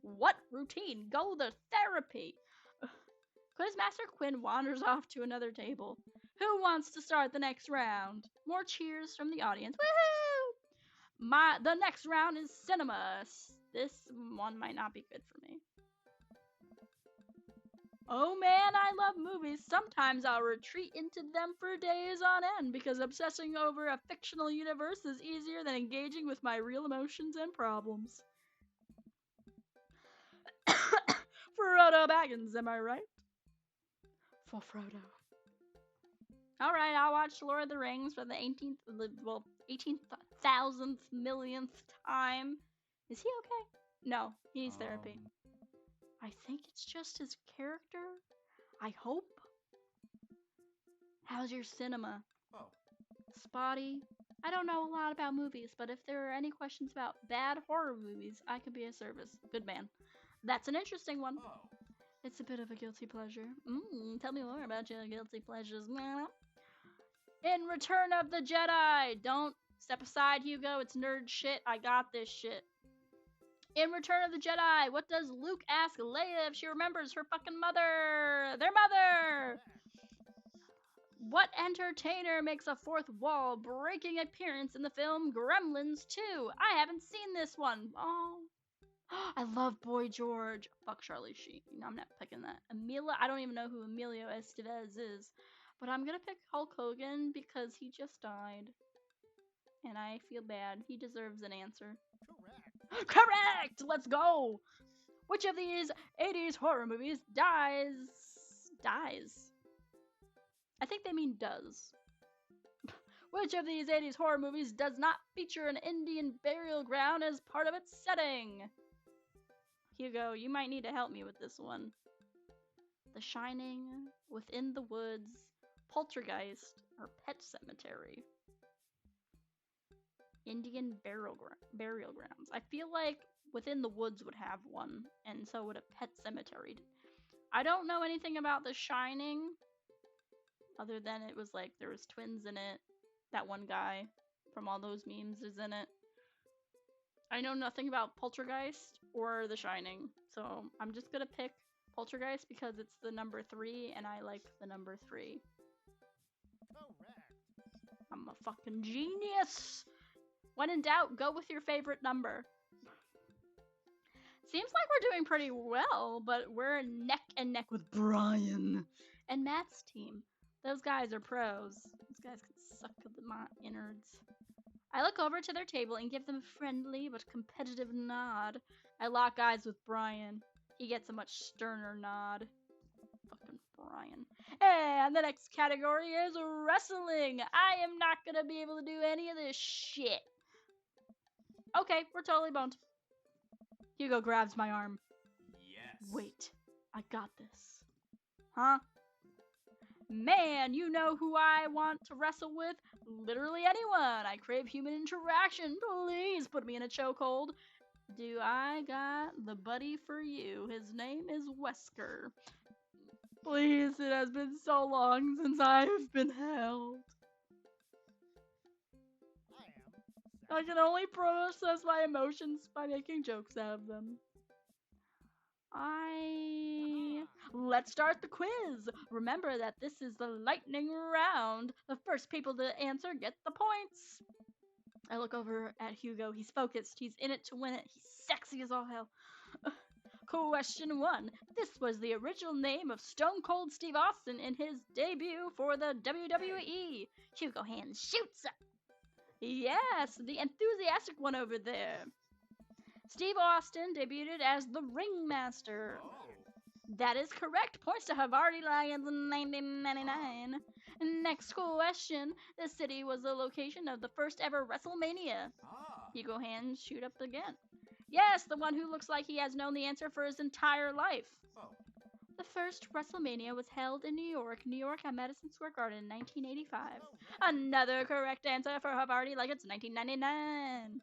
What routine? Go to therapy. Quizmaster Quinn wanders off to another table. Who wants to start the next round? More cheers from the audience. Woohoo! The next round is cinema. This one might not be good for me. Oh man, I love movies. Sometimes I'll retreat into them for days on end because obsessing over a fictional universe is easier than engaging with my real emotions and problems. Frodo Baggins, am I right? For Frodo. Alright, I'll watch Lord of the Rings for the 18,000th millionth time. Is he okay? No, he needs therapy. I think it's just his character. I hope. How's your cinema? Oh. Spotty. I don't know a lot about movies, but if there are any questions about bad horror movies, I could be of service. Good man. That's an interesting one. Oh. It's a bit of a guilty pleasure. Tell me more about your guilty pleasures. In Return of the Jedi. Don't step aside, Hugo. It's nerd shit. I got this shit. In Return of the Jedi, what does Luke ask Leia if she remembers her fucking mother? Their mother! What entertainer makes a fourth wall breaking appearance in the film Gremlins 2? I haven't seen this one. Oh. I love Boy George. Fuck Charlie Sheen. I'm not picking that. I don't even know who Emilio Estevez is. But I'm gonna pick Hulk Hogan because he just died. And I feel bad. He deserves an answer. Correct! Correct! Let's go! Which of these 80s horror movies dies? I think they mean does. Which of these 80s horror movies does not feature an Indian burial ground as part of its setting? Hugo, you might need to help me with this one. The Shining, Within the Woods, Poltergeist, or Pet Cemetery? Indian burial grounds. I feel like Within the Woods would have one, and so would a Pet Cemetery. I don't know anything about The Shining, other than it was like there was twins in it. That one guy from all those memes is in it. I know nothing about Poltergeist or The Shining, so I'm just gonna pick Poltergeist because it's the number 3 and I like the number 3. Correct. I'm a fucking genius! When in doubt, go with your favorite number. Seems like we're doing pretty well, but we're neck and neck with Brian and Matt's team. Those guys are pros. Those guys can suck my innards. I look over to their table and give them a friendly but competitive nod. I lock eyes with Brian. He gets a much sterner nod. Fucking Brian. And the next category is wrestling. I am not gonna be able to do any of this shit. Okay, we're totally boned. Hugo grabs my arm. Yes. Wait, I got this. Huh? Man, you know who I want to wrestle with? Literally anyone. I crave human interaction. Please put me in a chokehold. Do I got the buddy for you? His name is Wesker. Please, it has been so long since I've been held. I can only process my emotions by making jokes out of them. Let's start the quiz. Remember that this is the lightning round. The first people to answer get the points. I look over at Hugo. He's focused. He's in it to win it. He's sexy as all hell. Question 1. This was the original name of Stone Cold Steve Austin in his debut for the WWE. Hugo Hands shoots up. Yes, the enthusiastic one over there. Steve Austin debuted as the Ringmaster. Oh. That is correct. Points to Havarti Lions in 1999. Next question. The city was the location of the first ever WrestleMania. Hugo Hands shoot up again. Yes, the one who looks like he has known the answer for his entire life. Oh. The first WrestleMania was held in New York at Madison Square Garden in 1985. Another correct answer for Havarti like it's 1999.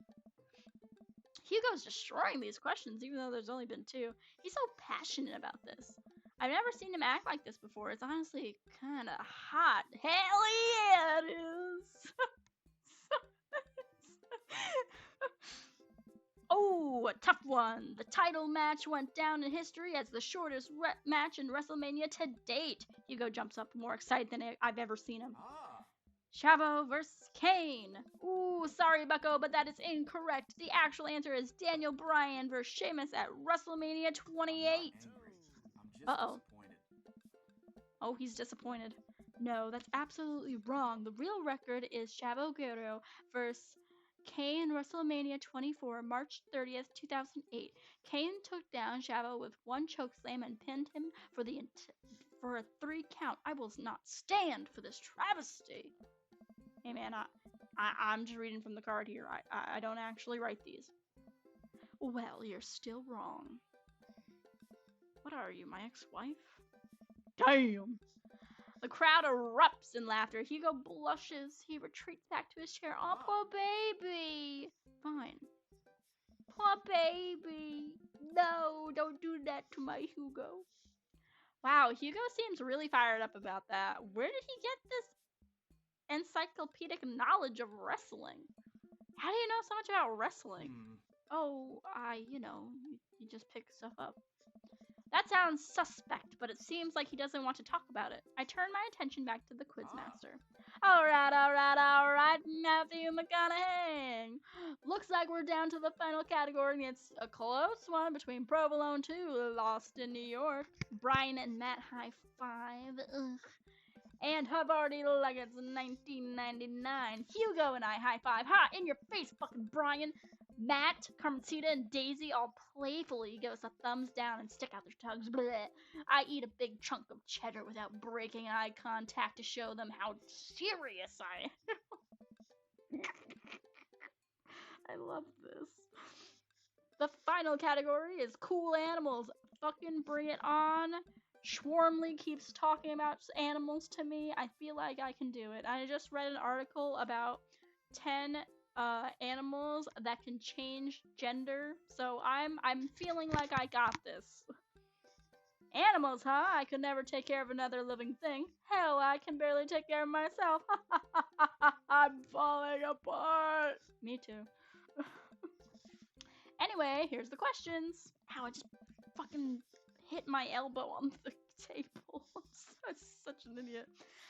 Hugo's destroying these questions, even though there's only been 2. He's so passionate about this. I've never seen him act like this before. It's honestly kind of hot. Hell yeah, it is. Oh, a tough one. The title match went down in history as the shortest match in WrestleMania to date. Hugo jumps up more excited than I've ever seen him. Chavo versus Kane. Ooh, sorry, Bucko, but that is incorrect. The actual answer is Daniel Bryan versus Sheamus at WrestleMania 28. Uh-oh. Oh, he's disappointed. No, that's absolutely wrong. The real record is Chavo Guerrero versus Kane WrestleMania 24, March 30th, 2008. Kane took down Chavo with 1 chokeslam and pinned him for a 3 count. I will not stand for this travesty. Hey man, I'm just reading from the card here. I don't actually write these. Well, you're still wrong. What are you, my ex-wife? Damn! The crowd erupts in laughter. Hugo blushes. He retreats back to his chair. Oh, poor baby. Fine. Poor baby. No, don't do that to my Hugo. Wow, Hugo seems really fired up about that. Where did he get this encyclopedic knowledge of wrestling? How do you know so much about wrestling? Oh, you just pick stuff up. That sounds suspect, but it seems like he doesn't want to talk about it. I turn my attention back to the quizmaster. Alright, Matthew McConaughey. Looks like we're down to the final category, and it's a close one between Provolone 2, Lost in New York. Brian and Matt high five. Ugh. And Havarti like it's 1999. Hugo and I high five. Ha! In your face, fucking Brian. Matt, Carmencita, and Daisy all playfully give us a thumbs down and stick out their tongues. Blech. I eat a big chunk of cheddar without breaking eye contact to show them how serious I am. I love this. The final category is cool animals. Fucking bring it on. Schwarmley keeps talking about animals to me. I feel like I can do it. I just read an article about 10 animals that can change gender, so I'm feeling like I got this. Animals, huh? I could never take care of another living thing. Hell, I can barely take care of myself. I'm falling apart. Me too. Anyway, here's the questions. Ow, I just fucking hit my elbow on the table. I'm such an idiot.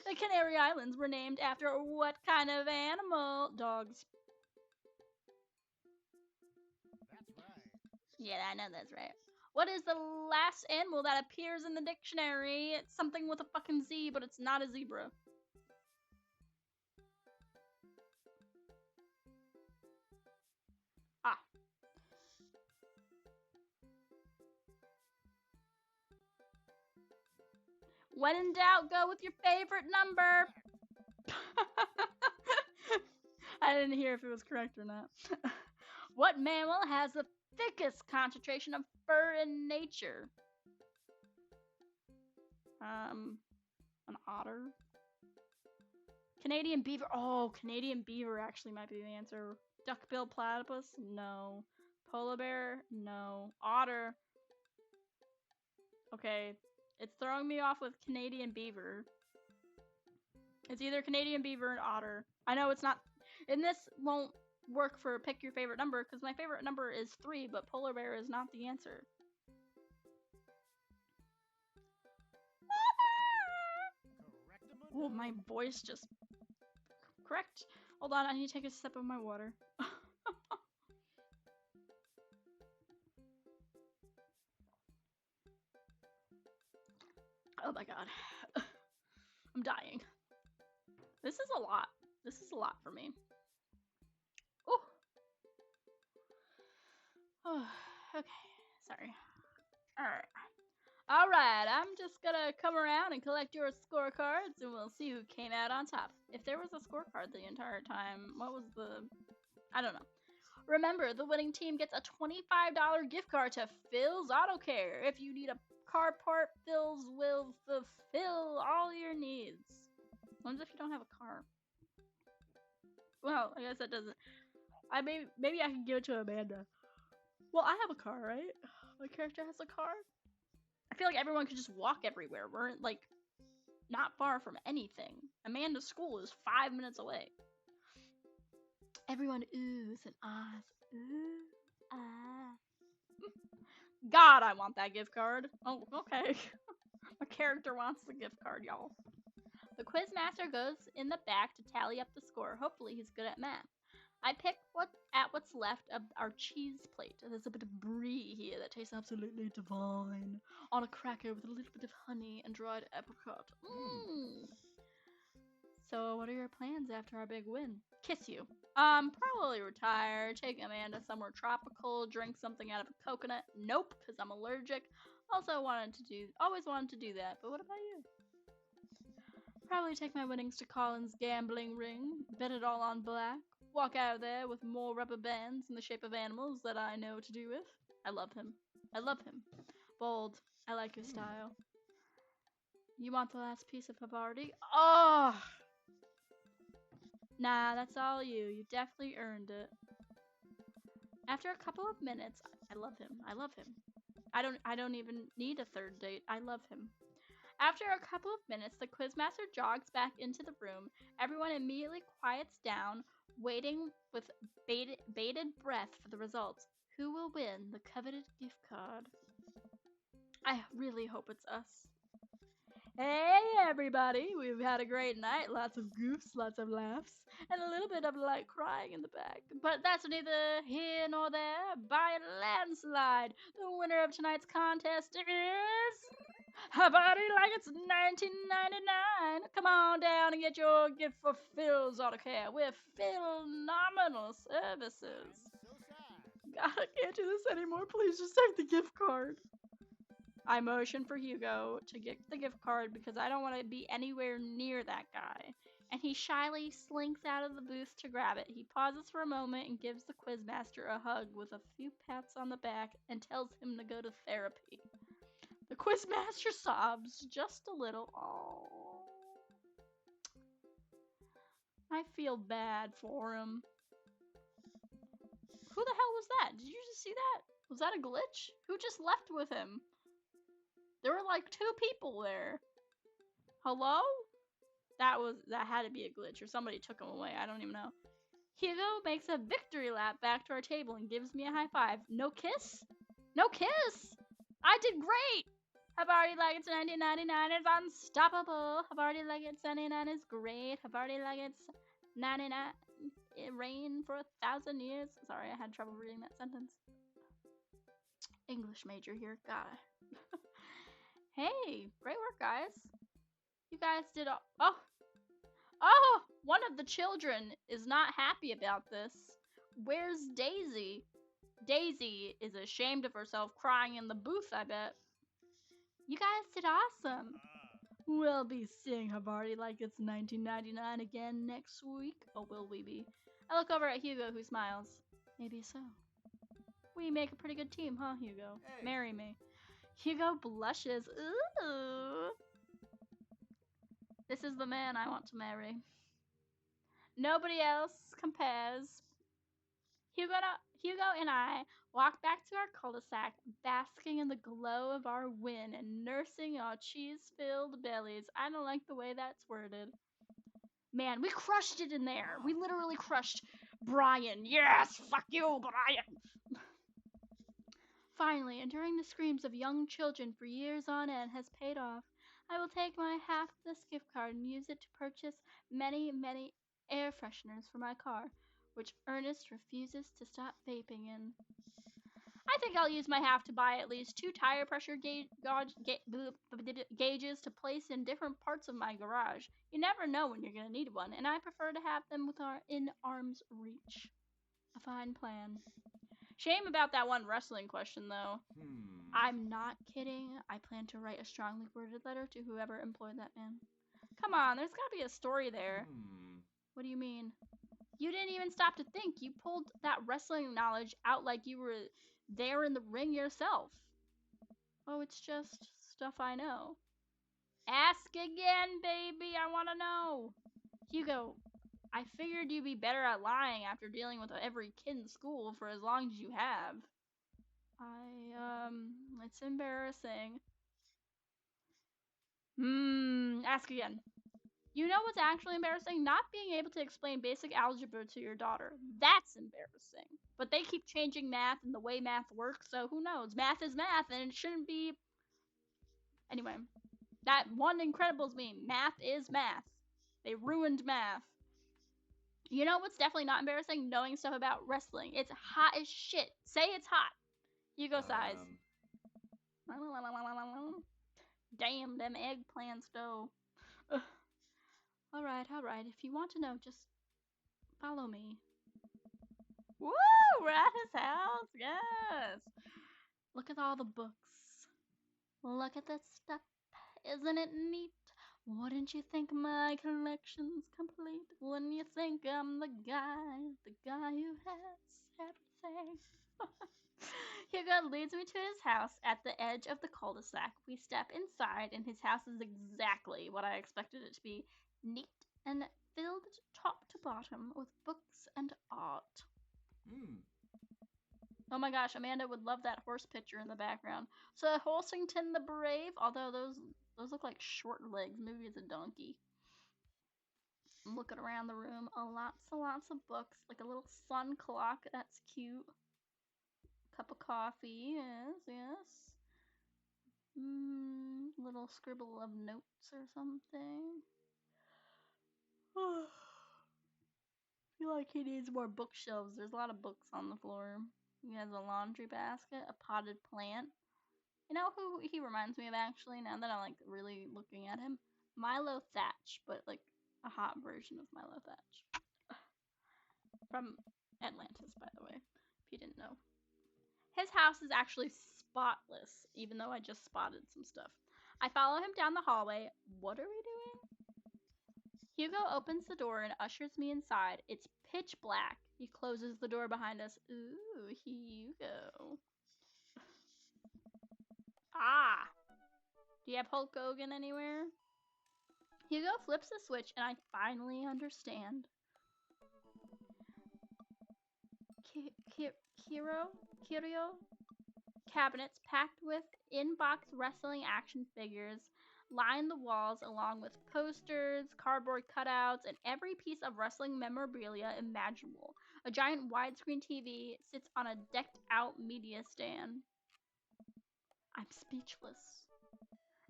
The Canary Islands were named after what kind of animal? Dogs. That's right. Yeah, I know that's right. What is the last animal that appears in the dictionary? It's something with a fucking Z, but it's not a zebra. Ah. When in doubt, go with your favorite number. I didn't hear if it was correct or not. What mammal has the thickest concentration of fur in nature? An otter? Canadian beaver. Oh, Canadian beaver actually might be the answer. Duck-billed platypus? No. Polar bear? No. Otter? Okay. It's throwing me off with Canadian beaver. It's either Canadian beaver and otter. I know it's not. And this won't work for pick your favorite number because my favorite number is 3, but polar bear is not the answer. Oh, my voice just. Correct. Hold on, I need to take a sip of my water. Oh my god. I'm dying. This is a lot. This is a lot for me. Oh, okay. Sorry. Alright, I'm just gonna come around and collect your scorecards and we'll see who came out on top. If there was a scorecard the entire time, what was the... I don't know. Remember, the winning team gets a $25 gift card to Phil's Auto Care. If you need a car part, Phil's will fulfill all your needs. What if you don't have a car? Well, I guess that doesn't... Maybe I can give it to Amanda. Well, I have a car, right? My character has a car. I feel like everyone could just walk everywhere. We're, like, not far from anything. Amanda's school is 5 minutes away. Everyone oohs and ahs. Ooh, ah. God, I want that gift card. Oh, okay. My character wants the gift card, y'all. The quizmaster goes in the back to tally up the score. Hopefully he's good at math. I pick what's left of our cheese plate. There's a bit of brie here that tastes absolutely divine. On a cracker with a little bit of honey and dried apricot. Mmm. So what are your plans after our big win? Kiss you. Probably retire, take Amanda somewhere tropical, drink something out of a coconut. Nope, because I'm allergic. Also always wanted to do that, but what about you? Probably take my winnings to Colin's gambling ring, bet it all on black, walk out of there with more rubber bands in the shape of animals that I know what to do with. I love him. I love him. Bold. I like your style. You want the last piece of Havarti? Oh! Nah, that's all you. You definitely earned it. After a couple of minutes, I love him. I love him. I don't even need a third date. I love him. After a couple of minutes, the quizmaster jogs back into the room. Everyone immediately quiets down, waiting with bated breath for the results. Who will win the coveted gift card? I really hope it's us. Hey everybody, we've had a great night. Lots of goofs, lots of laughs, and a little bit of light crying in the back. But that's neither here nor there. By a landslide, the winner of tonight's contest is... Havarti like it's 1999. Come on down and get your gift for Phil's Auto Care with phenomenal services. I'm so sad. God, I can't do this anymore. Please just take the gift card. I motion for Hugo to get the gift card because I don't want to be anywhere near that guy. And he shyly slinks out of the booth to grab it. He pauses for a moment and gives the quizmaster a hug with a few pats on the back and tells him to go to therapy. The quizmaster sobs just a little. Oh, I feel bad for him. Who the hell was that? Did you just see that? Was that a glitch? Who just left with him? There were like 2 people there. Hello? That had to be a glitch or somebody took him away. I don't even know. Hugo makes a victory lap back to our table and gives me a high five. No kiss? No kiss! I did great! Havarti like it's 1999 is unstoppable. Havarti like it's 99 is great. Havarti like it's 99 it reigned for 1,000 years. Sorry, I had trouble reading that sentence. English major here, God. Hey, great work, guys. You guys did all... Oh! One of the children is not happy about this. Where's Daisy? Daisy is ashamed of herself crying in the booth, I bet. You guys did awesome. We'll be seeing Havarti like it's 1999 again next week. Oh, will we be? I look over at Hugo, who smiles. Maybe so. We make a pretty good team, huh, Hugo? Hey. Marry me. Hugo blushes. Ooh. This is the man I want to marry. Nobody else compares. Hugo and I walked back to our cul-de-sac, basking in the glow of our win and nursing our cheese-filled bellies. I don't like the way that's worded. Man, we crushed it in there. We literally crushed Brian. Yes, fuck you, Brian. Finally, enduring the screams of young children for years on end has paid off. I will take my half of this gift card and use it to purchase many, many air fresheners for my car, which Ernest refuses to stop vaping in. I think I'll use my half to buy at least 2 tire pressure gauges to place in different parts of my garage. You never know when you're going to need one, and I prefer to have them in arm's reach. A fine plan. Shame about that one wrestling question, though. I'm not kidding. I plan to write a strongly worded letter to whoever employed that man. Come on, there's gotta be a story there. What do you mean? You didn't even stop to think. You pulled that wrestling knowledge out like you were there in the ring yourself. Oh, it's just stuff I know. Ask again, baby. I want to know. Hugo, I figured you'd be better at lying after dealing with every kid in school for as long as you have. It's embarrassing. Ask again. You know what's actually embarrassing? Not being able to explain basic algebra to your daughter. That's embarrassing. But they keep changing math and the way math works, so who knows? Math is math, and it shouldn't be. Anyway, that one Incredibles meme. Math is math. They ruined math. You know what's definitely not embarrassing? Knowing stuff about wrestling. It's hot as shit. Say it's hot. Hugo size. Damn, them eggplants though. Alright, alright. If you want to know, just follow me. Woo! We're at his house. Yes. Look at all the books. Look at this stuff. Isn't it neat? Wouldn't you think my collection's complete? Wouldn't you think I'm the guy who has everything? Hugo leads me to his house at the edge of the cul-de-sac. We step inside, and his house is exactly what I expected it to be. Neat and filled top to bottom with books and art. Oh my gosh, Amanda would love that horse picture in the background. So Horsington the Brave, although those look like short legs. Maybe it's a donkey. I'm looking around the room. Oh, lots of books. Like a little sun clock. That's cute. Cup of coffee. Yes, yes. Little scribble of notes or something. I feel like he needs more bookshelves. There's a lot of books on the floor. He has a laundry basket, a potted plant. You know who he reminds me of actually, now that I'm like really looking at him? Milo Thatch, but like a hot version of Milo Thatch. From Atlantis, by the way, if you didn't know. His house is actually spotless, even though I just spotted some stuff. I follow him down the hallway. What are we doing? Hugo opens the door and ushers me inside. It's pitch black. He closes the door behind us. Ooh, Hugo. Ah! Do you have Hulk Hogan anywhere? Hugo flips the switch and I finally understand. Curio cabinets packed with in-box wrestling action figures line the walls along with posters, cardboard cutouts, and every piece of wrestling memorabilia imaginable. A giant widescreen TV sits on a decked-out media stand. I'm speechless.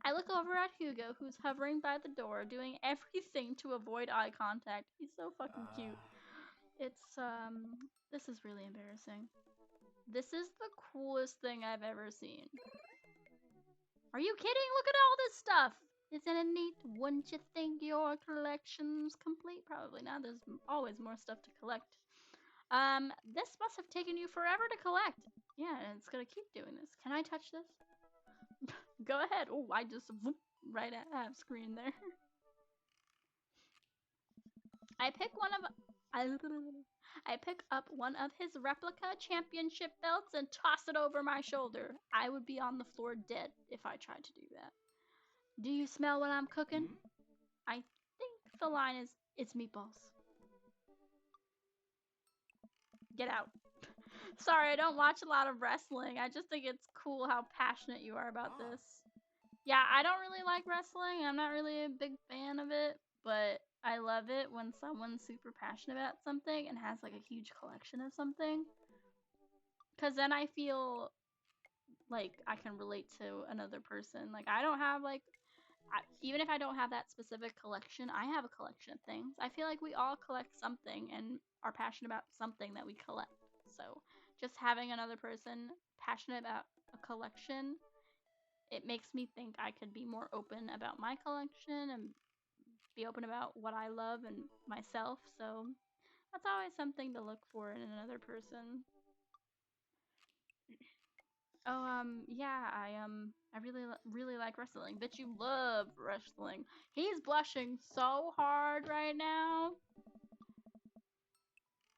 I look over at Hugo, who's hovering by the door, doing everything to avoid eye contact. He's so fucking cute. This is really embarrassing. This is the coolest thing I've ever seen. Are you kidding? Look at all this stuff! Isn't it neat? Wouldn't you think your collection's complete? Probably not. There's always more stuff to collect. This must have taken you forever to collect. Yeah, and it's gonna keep doing this. Can I touch this? Go ahead. Oh, I just whoop, right at half screen there. I pick up one of his replica championship belts and toss it over my shoulder. I would be on the floor dead if I tried to do that. Do you smell what I'm cooking? I think the line is, it's meatballs. Get out. Sorry, I don't watch a lot of wrestling. I just think it's cool how passionate you are about Ah. this. Yeah, I don't really like wrestling. I'm not really a big fan of it, but I love it when someone's super passionate about something and has like a huge collection of something. Cause then I feel like I can relate to another person. Like I don't have like even if I don't have that specific collection, I have a collection of things. I feel like we all collect something and are passionate about something that we collect. So just having another person passionate about a collection, it makes me think I could be more open about my collection and be open about what I love and myself. So that's always something to look for in another person. Oh, yeah, I really like wrestling. Bet you love wrestling. He's blushing so hard right now.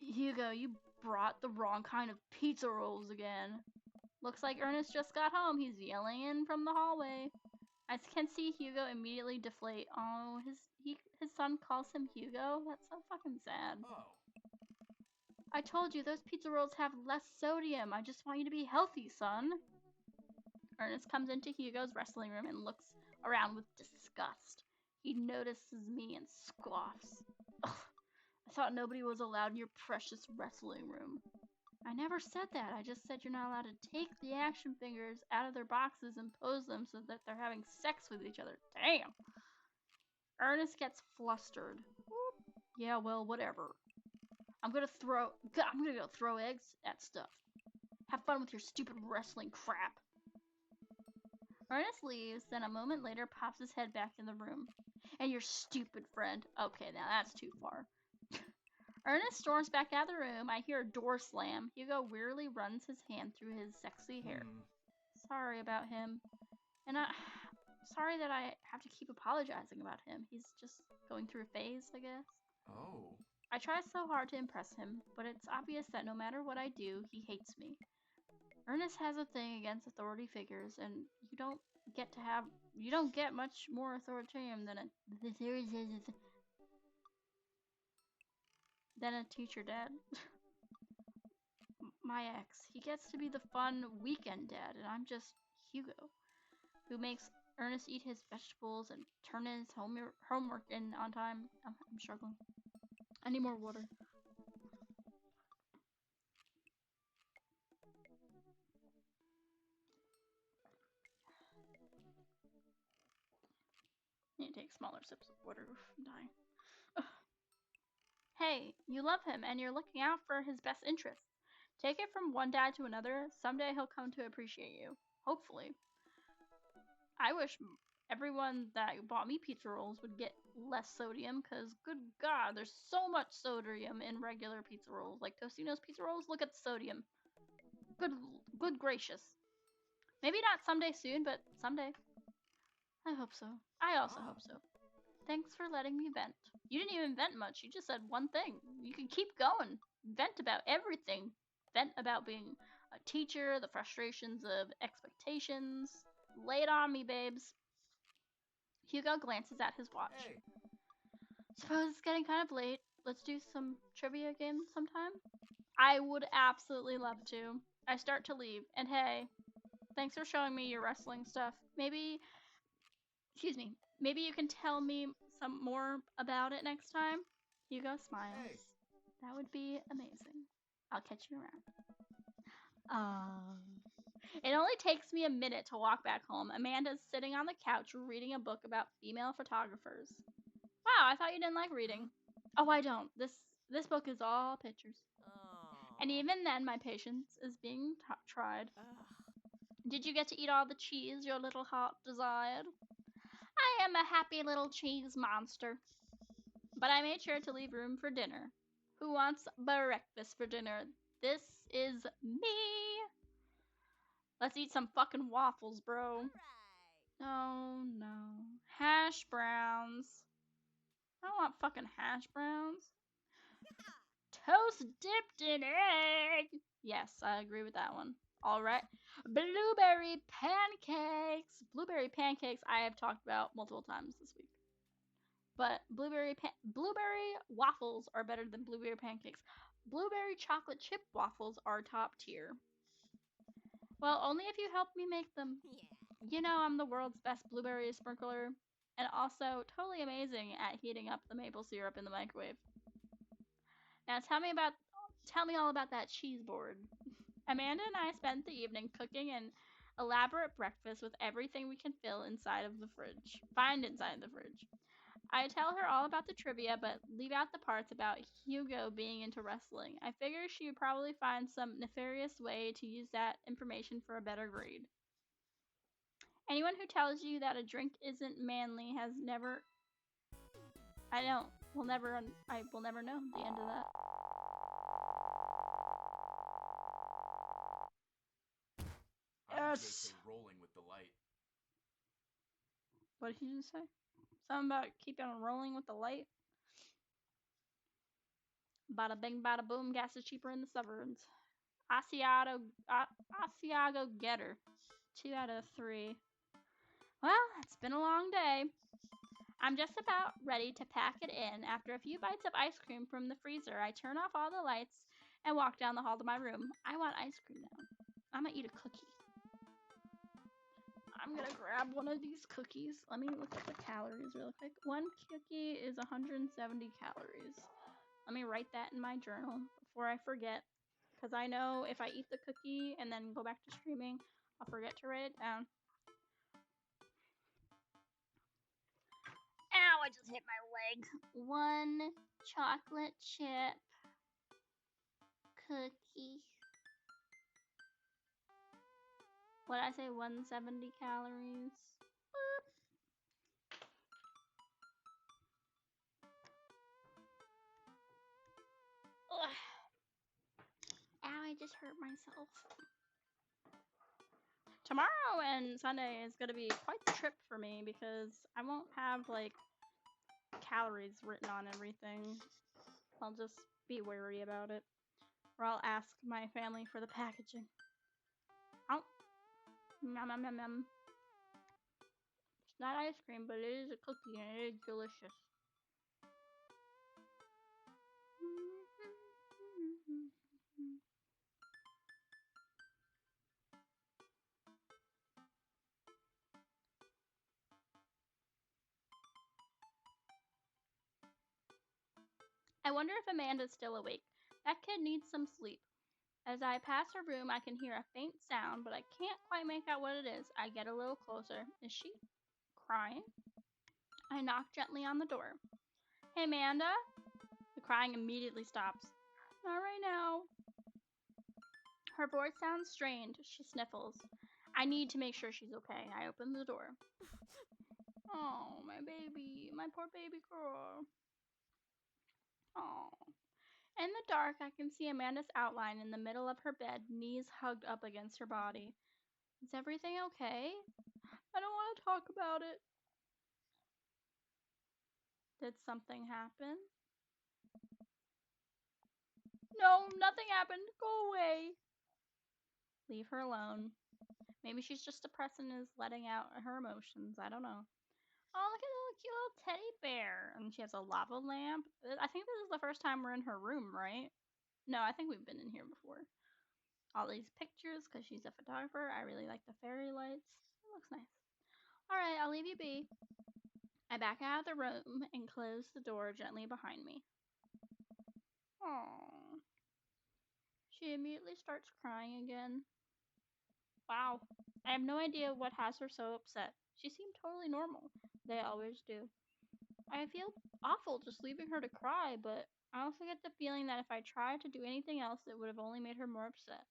Hugo, you brought the wrong kind of pizza rolls again. Looks like Ernest just got home. He's yelling in from the hallway. I can see Hugo immediately deflate. Oh, his son calls him Hugo. That's so fucking sad. Oh. I told you those pizza rolls have less sodium. I just want you to be healthy, son. Ernest comes into Hugo's wrestling room and looks around with disgust. He notices me and scoffs. Ugh, I thought nobody was allowed in your precious wrestling room. I never said that. I just said you're not allowed to take the action figures out of their boxes and pose them so that they're having sex with each other. Damn. Ernest gets flustered. Yeah, well, whatever. I'm gonna go throw eggs at stuff. Have fun with your stupid wrestling crap. Ernest leaves, then a moment later pops his head back in the room. And your stupid friend. Okay, now that's too far. Ernest storms back out of the room. I hear a door slam. Hugo wearily runs his hand through his sexy hair. Sorry about him. And sorry that I have to keep apologizing about him. He's just going through a phase, I guess. Oh. I try so hard to impress him, but it's obvious that no matter what I do, he hates me. Ernest has a thing against authority figures, and you don't get much more authoritarian than a teacher dad. My ex, he gets to be the fun weekend dad, and I'm just Hugo, who makes Ernest eat his vegetables and turn in his homework in on time. I'm struggling. I need more water. I need to take smaller sips of water. I'm dying. Hey, you love him and you're looking out for his best interests. Take it from one dad to another. Someday he'll come to appreciate you. Hopefully. I wish everyone that bought me pizza rolls would get less sodium because, good God, there's so much sodium in regular pizza rolls. Like Tostino's pizza rolls, look at the sodium. Good, good gracious. Maybe not someday soon, but someday. I hope so. I also Ah. hope so. Thanks for letting me vent. You didn't even vent much. You just said one thing. You can keep going. Vent about everything. Vent about being a teacher, the frustrations of expectations. Lay it on me, babes. Hugo glances at his watch. Hey. Suppose it's getting kind of late. Let's do some trivia games sometime? I would absolutely love to. I start to leave, and hey, thanks for showing me your wrestling stuff. Maybe you can tell me some more about it next time? Hugo smiles. Hey. That would be amazing. I'll catch you around. It only takes me a minute to walk back home. Amanda's sitting on the couch reading a book about female photographers. Wow, I thought you didn't like reading. Oh, I don't. This book is all pictures. And Oh. even then, my patience is being tried. Ugh. Did you get to eat all the cheese your little heart desired? I am a happy little cheese monster. But I made sure to leave room for dinner. Who wants breakfast for dinner? This is me. Let's eat some fucking waffles, bro. Oh no. Hash browns. I don't want fucking hash browns. Toast dipped in egg. Yes, I agree with that one. All right. Blueberry pancakes. Blueberry pancakes I have talked about multiple times this week. But blueberry waffles are better than blueberry pancakes. Blueberry chocolate chip waffles are top tier. Well, only if you help me make them. Yeah. You know I'm the world's best blueberry sprinkler, and also totally amazing at heating up the maple syrup in the microwave. Now tell me all about that cheese board. Amanda and I spent the evening cooking an elaborate breakfast with everything we can find inside the fridge. I tell her all about the trivia, but leave out the parts about Hugo being into wrestling. I figure she would probably find some nefarious way to use that information for a better grade. Anyone who tells you that a drink isn't manly has never. I don't. I will never know the end of that. I was gonna say Yes. rolling with the light. What did you just say? Something about keeping on rolling with the light. Bada bing, bada boom. Gas is cheaper in the suburbs. Asiago Getter. 2 out of 3. Well, it's been a long day. I'm just about ready to pack it in. After a few bites of ice cream from the freezer, I turn off all the lights and walk down the hall to my room. I want ice cream now. I'm gonna eat a cookie. I'm gonna grab one of these cookies. Let me look at the calories real quick. One cookie is 170 calories. Let me write that in my journal before I forget. Because I know if I eat the cookie and then go back to streaming, I'll forget to write it down. Ow, I just hit my leg. One chocolate chip cookie. What did I say? 170 calories. Ugh. Ow, I just hurt myself. Tomorrow and Sunday is going to be quite the trip for me because I won't have like calories written on everything. I'll just be wary about it. Or I'll ask my family for the packaging. Oh, yum yum yum yum. It's not ice cream, but it is a cookie and it is delicious. I wonder if Amanda's still awake. That kid needs some sleep. As I pass her room, I can hear a faint sound, but I can't quite make out what it is. I get a little closer. Is she crying? I knock gently on the door. Hey, Amanda? The crying immediately stops. Not right now. Her voice sounds strained. She sniffles. I need to make sure she's okay. I open the door. Oh, my baby. My poor baby girl. Oh. In the dark, I can see Amanda's outline in the middle of her bed, knees hugged up against her body. Is everything okay? I don't want to talk about it. Did something happen? No, nothing happened. Go away. Leave her alone. Maybe she's just depressed and is letting out her emotions. I don't know. Oh, look at the cute little teddy bear. And she has a lava lamp. I think this is the first time we're in her room, right? No, I think we've been in here before. All these pictures because she's a photographer. I really like the fairy lights. It looks nice. Alright, I'll leave you be. I back out of the room and close the door gently behind me. Aww. She immediately starts crying again. Wow. I have no idea what has her so upset. She seemed totally normal. They always do. I feel awful just leaving her to cry, but I also get the feeling that if I tried to do anything else, it would have only made her more upset.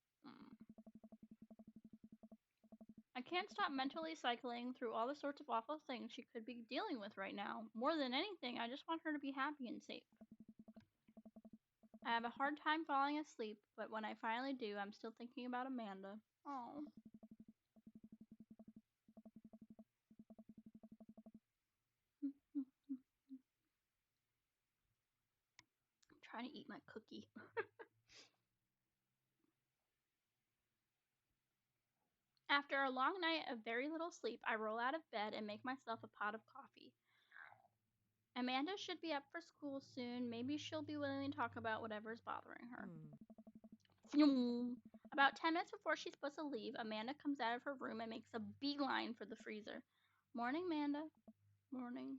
I can't stop mentally cycling through all the sorts of awful things she could be dealing with right now. More than anything, I just want her to be happy and safe. I have a hard time falling asleep, but when I finally do, I'm still thinking about Amanda. Oh. I'm trying to eat my cookie. After a long night of very little sleep, I roll out of bed and make myself a pot of coffee. Amanda should be up for school soon. Maybe she'll be willing to talk about whatever's bothering her. About 10 minutes before she's supposed to leave, Amanda comes out of her room and makes a beeline for the freezer. Morning, Amanda. Morning.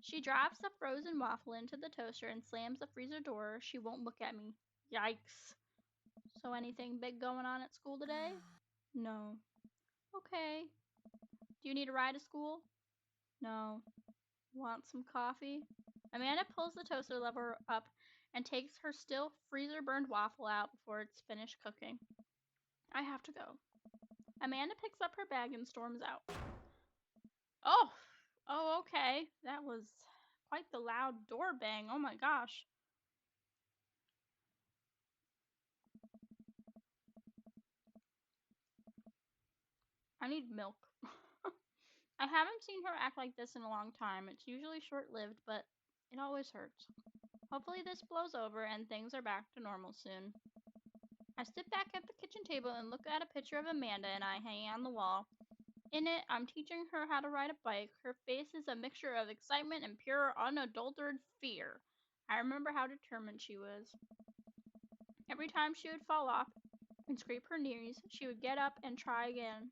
She drops a frozen waffle into the toaster and slams the freezer door. She won't look at me. Yikes. So anything big going on at school today? No. Okay. Do you need a ride to school? No. Want some coffee? Amanda pulls the toaster lever up and takes her still freezer burned waffle out before it's finished cooking. I have to go. Amanda picks up her bag and storms out. Oh! Oh, okay. That was quite the loud door bang. Oh my gosh. I need milk. I haven't seen her act like this in a long time. It's usually short-lived, but it always hurts. Hopefully this blows over and things are back to normal soon. I sit back at the kitchen table and look at a picture of Amanda and I hanging on the wall. In it, I'm teaching her how to ride a bike. Her face is a mixture of excitement and pure, unadulterated fear. I remember how determined she was. Every time she would fall off and scrape her knees, she would get up and try again.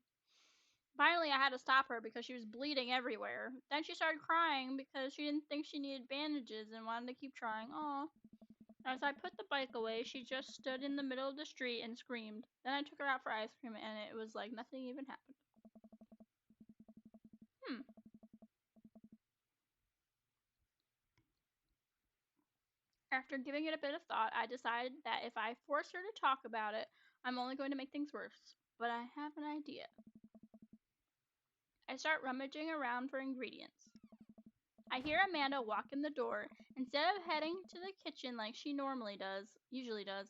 Finally, I had to stop her because she was bleeding everywhere. Then she started crying because she didn't think she needed bandages and wanted to keep trying. Aw. As I put the bike away, she just stood in the middle of the street and screamed. Then I took her out for ice cream and it was like nothing even happened. After giving it a bit of thought, I decided that if I force her to talk about it, I'm only going to make things worse. But I have an idea. I start rummaging around for ingredients. I hear Amanda walk in the door. Instead of heading to the kitchen like she usually does,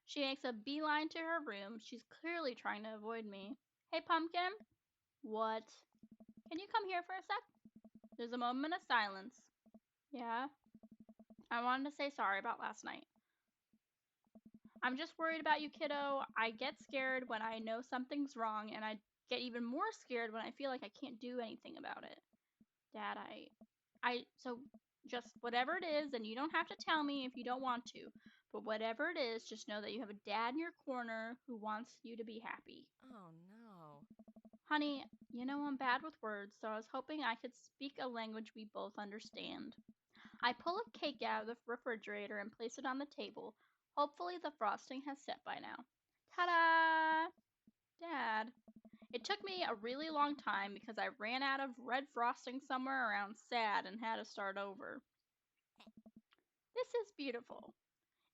she makes a beeline to her room. She's clearly trying to avoid me. Hey, Pumpkin. What? Can you come here for a sec? There's a moment of silence. Yeah? I wanted to say sorry about last night. I'm just worried about you, kiddo. I get scared when I know something's wrong, and I get even more scared when I feel like I can't do anything about it. Dad, so just whatever it is, and you don't have to tell me if you don't want to, but whatever it is, just know that you have a dad in your corner who wants you to be happy. Oh no. Honey, you know I'm bad with words, so I was hoping I could speak a language we both understand. I pull a cake out of the refrigerator and place it on the table. Hopefully the frosting has set by now. Ta-da! Dad. It took me a really long time because I ran out of red frosting somewhere around sad and had to start over. This is beautiful.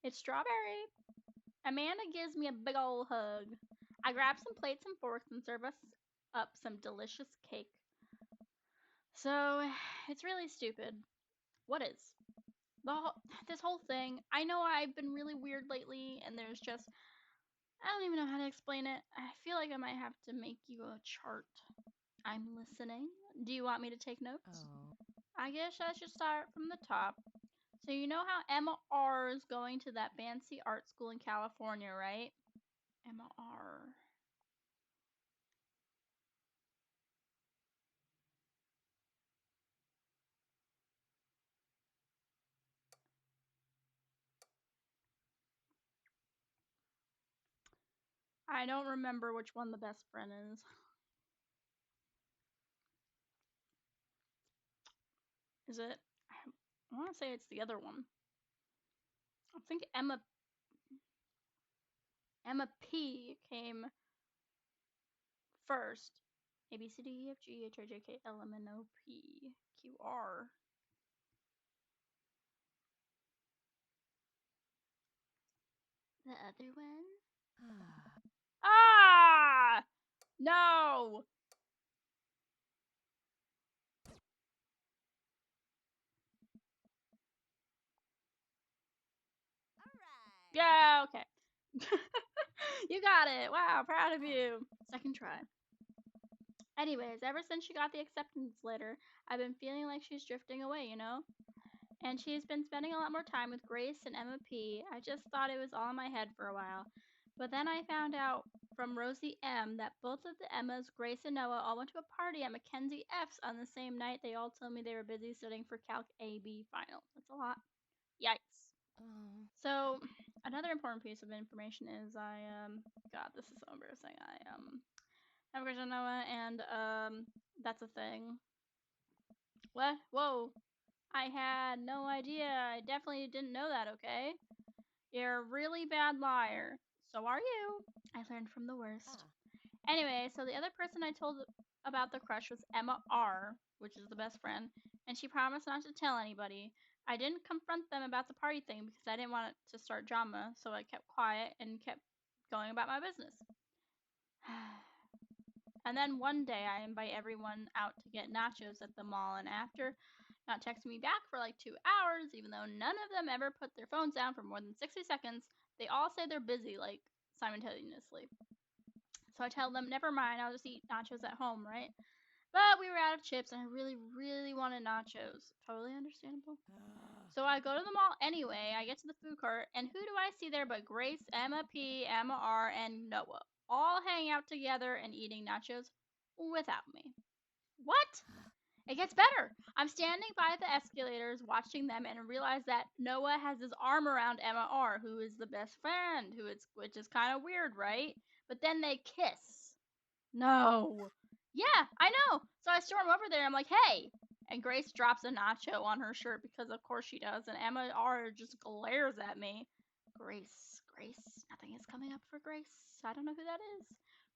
It's strawberry. Amanda gives me a big ol' hug. I grab some plates and forks and serve us up some delicious cake. So, it's really stupid. What is? This whole thing. I know I've been really weird lately, and there's just I don't even know how to explain it. I feel like I might have to make you a chart. I'm listening. Do you want me to take notes? Oh. I guess I should start from the top. So you know how Emma R is going to that fancy art school in California, right? Emma R. I don't remember which one the best friend is. Is it? I want to say it's the other one. I think Emma P came first. A B C D E F G H I J K L M N O P Q R. The other one? Ah! No! Alright. Yeah, okay. You got it. Wow, proud of you. Second try. Anyways, ever since she got the acceptance letter, I've been feeling like she's drifting away, you know? And she's been spending a lot more time with Grace and Emma P. I just thought it was all in my head for a while. But then I found out from Rosie M that both of the Emmas, Grace and Noah, all went to a party at Mackenzie F's on the same night. They all told me they were busy studying for Calc AB final. That's a lot. Yikes. Oh. So another important piece of information is God, this is so embarrassing. I have a crush on Noah, and that's a thing. What? Whoa! I had no idea. I definitely didn't know that. Okay, you're a really bad liar. So are you. I learned from the worst. Ah. Anyway, so the other person I told about the crush was Emma R, which is the best friend, and she promised not to tell anybody. I didn't confront them about the party thing because I didn't want it to start drama, so I kept quiet and kept going about my business. And then one day I invite everyone out to get nachos at the mall, and after not texting me back for like 2 hours, even though none of them ever put their phones down for more than 60 seconds, they all say they're busy, like simultaneously. So I tell them, never mind, I'll just eat nachos at home, right? But we were out of chips and I really, really wanted nachos. Totally understandable. Ah. So I go to the mall anyway. I get to the food court, and who do I see there but Grace, Emma P, Emma R, and Noah, all hanging out together and eating nachos without me. What? It gets better. I'm standing by the escalators watching them and realize that Noah has his arm around Emma R, who is the best friend, which is kind of weird, right? But then they kiss. No. Yeah, I know. So I storm over there. I'm like, hey. And Grace drops a nacho on her shirt because, of course, she does. And Emma R just glares at me. Grace. Nothing is coming up for Grace. I don't know who that is.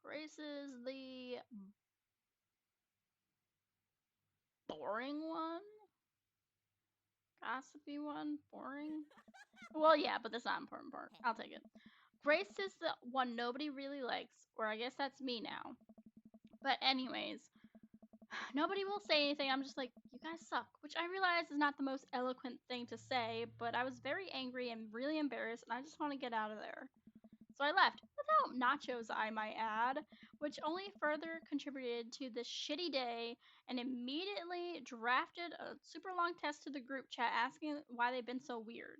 Grace is the boring one, gossipy one, boring. Well, yeah, but that's not an important part. I'll take it. Grace is the one nobody really likes, or I guess that's me now. But anyways, nobody will say anything. I'm just like, you guys suck, which I realize is not the most eloquent thing to say, but I was very angry and really embarrassed, and I just want to get out of there. So I left, without nachos, I might add, which only further contributed to this shitty day, and immediately drafted a super long text to the group chat asking why they've been so weird.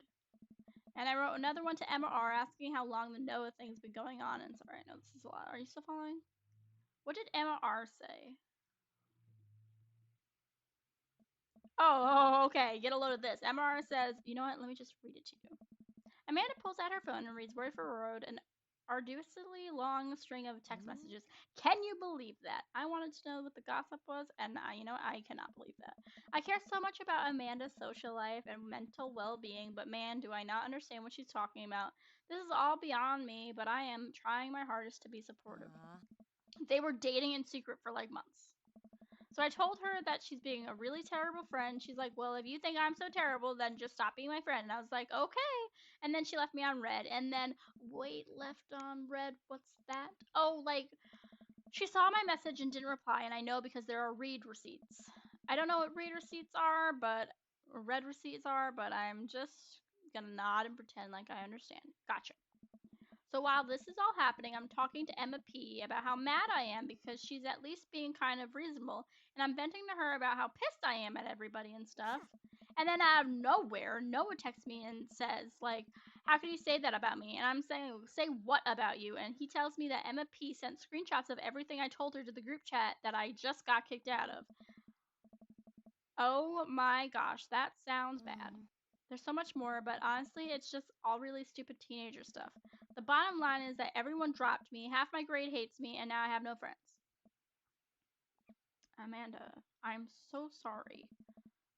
And I wrote another one to Emma R asking how long the Noah thing's been going on. And sorry, I know this is a lot. Are you still following? What did Emma R say? Oh, okay. Get a load of this. MR says, you know what? Let me just read it to you. Amanda pulls out her phone and reads word for word an arduously long string of text messages. Can you believe that? I wanted to know what the gossip was, and I cannot believe that. I care so much about Amanda's social life and mental well-being, but man, do I not understand what she's talking about. This is all beyond me, but I am trying my hardest to be supportive. Ah. They were dating in secret for like months. So I told her that she's being a really terrible friend. She's like, well, if you think I'm so terrible, then just stop being my friend. And I was like, okay. And then she left me on red. And then, wait, left on red? What's that? Oh, like, she saw my message and didn't reply. And I know because there are read receipts. I don't know what read receipts are, or read receipts are, but I'm just gonna nod and pretend like I understand. Gotcha. So while this is all happening, I'm talking to Emma P about how mad I am because she's at least being kind of reasonable, and I'm venting to her about how pissed I am at everybody and stuff. And then out of nowhere, Noah texts me and says, like, how could you say that about me? And I'm saying, say what about you? And he tells me that Emma P sent screenshots of everything I told her to the group chat that I just got kicked out of. Oh my gosh, that sounds bad. There's so much more, but honestly, it's just all really stupid teenager stuff. The bottom line is that everyone dropped me, half my grade hates me, and now I have no friends. Amanda, I'm so sorry.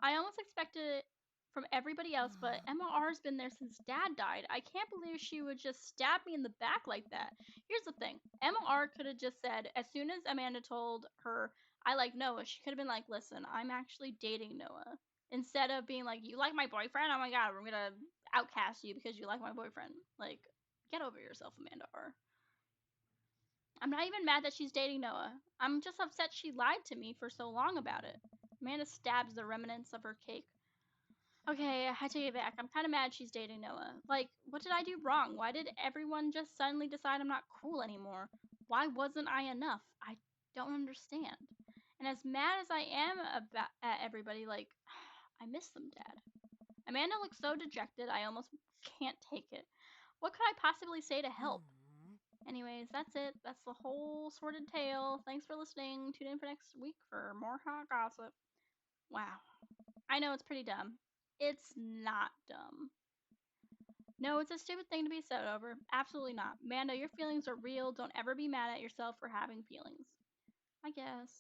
I almost expected it from everybody else, but Emma R's been there since Dad died. I can't believe she would just stab me in the back like that. Here's the thing. Emma R could have just said, as soon as Amanda told her I like Noah, she could have been like, listen, I'm actually dating Noah. Instead of being like, you like my boyfriend? Oh my god, we're gonna outcast you because you like my boyfriend. Like, get over yourself, Amanda R. I'm not even mad that she's dating Noah. I'm just upset she lied to me for so long about it. Amanda stabs the remnants of her cake. Okay, I take it back. I'm kind of mad she's dating Noah. Like, what did I do wrong? Why did everyone just suddenly decide I'm not cool anymore? Why wasn't I enough? I don't understand. And as mad as I am at everybody, like, I miss them, Dad. Amanda looks so dejected, I almost can't take it. What could I possibly say to help? Anyways, that's it. That's the whole sordid tale. Thanks for listening. Tune in for next week for more hot gossip. Wow. I know it's pretty dumb. It's not dumb. No, it's a stupid thing to be sad over. Absolutely not. Manda, your feelings are real. Don't ever be mad at yourself for having feelings. I guess.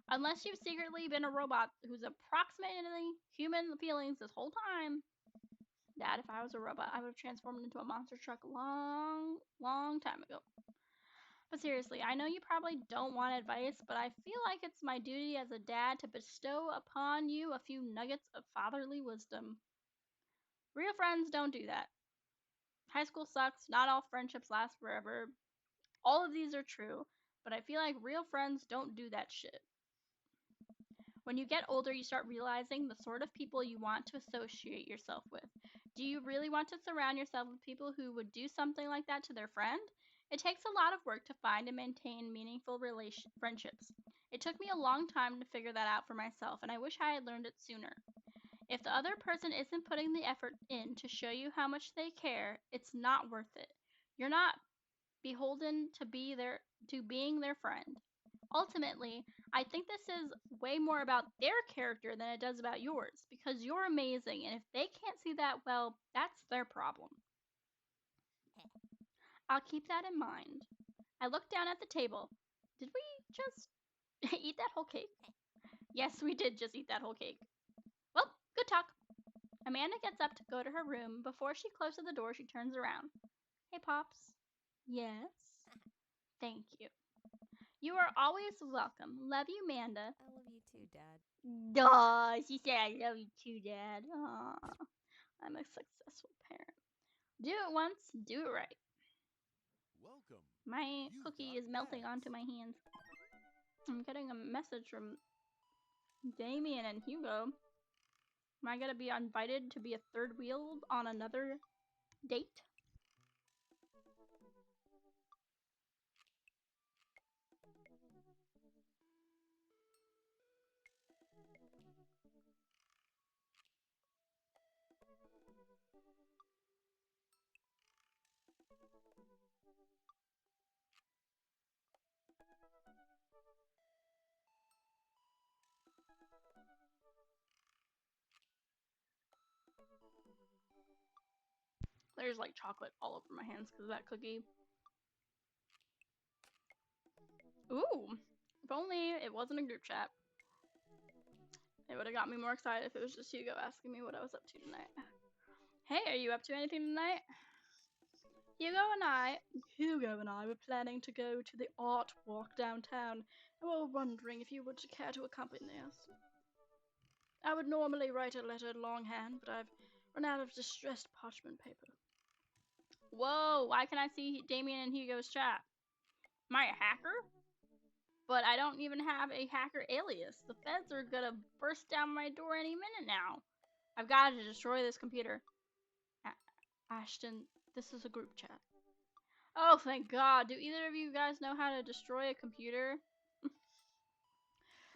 Unless you've secretly been a robot who's approximately human feelings this whole time. Dad, if I was a robot, I would have transformed into a monster truck a long time ago. But seriously, I know you probably don't want advice, but I feel like it's my duty as a dad to bestow upon you a few nuggets of fatherly wisdom. Real friends don't do that. High school sucks. Not all friendships last forever. All of these are true, but I feel like real friends don't do that shit. When you get older, you start realizing the sort of people you want to associate yourself with. Do you really want to surround yourself with people who would do something like that to their friend? It takes a lot of work to find and maintain meaningful friendships. It took me a long time to figure that out for myself, and I wish I had learned it sooner. If the other person isn't putting the effort in to show you how much they care, it's not worth it. You're not beholden to being their friend. Ultimately, I think this is way more about their character than it does about yours, because you're amazing, and if they can't see that, well, that's their problem. I'll keep that in mind. I looked down at the table. Did we just eat that whole cake? Yes, we did just eat that whole cake. Well, good talk. Amanda gets up to go to her room. Before she closes the door, she turns around. Hey, Pops. Yes? Thank you. You are always welcome. Love you, Amanda. I love you too, Dad. Duh, she said I love you too, Dad. Aw, I'm a successful parent. Do it once, do it right. Welcome. My You've cookie got is melting bags. onto my hands. I'm getting a message from Damien and Hugo. Am I gonna be invited to be a third wheel on another date? There's like chocolate all over my hands because of that cookie. Ooh, if only it wasn't a group chat. It would have got me more excited if it was just Hugo asking me what I was up to tonight. Hey, are you up to anything tonight? Hugo and I were planning to go to the art walk downtown, and we were wondering if you would care to accompany us. I would normally write a letter in longhand, but I've run out of distressed parchment paper. Whoa, why can I see Damien and Hugo's chat? Am I a hacker? But I don't even have a hacker alias. The feds are gonna burst down my door any minute now. I've got to destroy this computer. Ashton, this is a group chat. Oh, thank God. Do either of you guys know how to destroy a computer?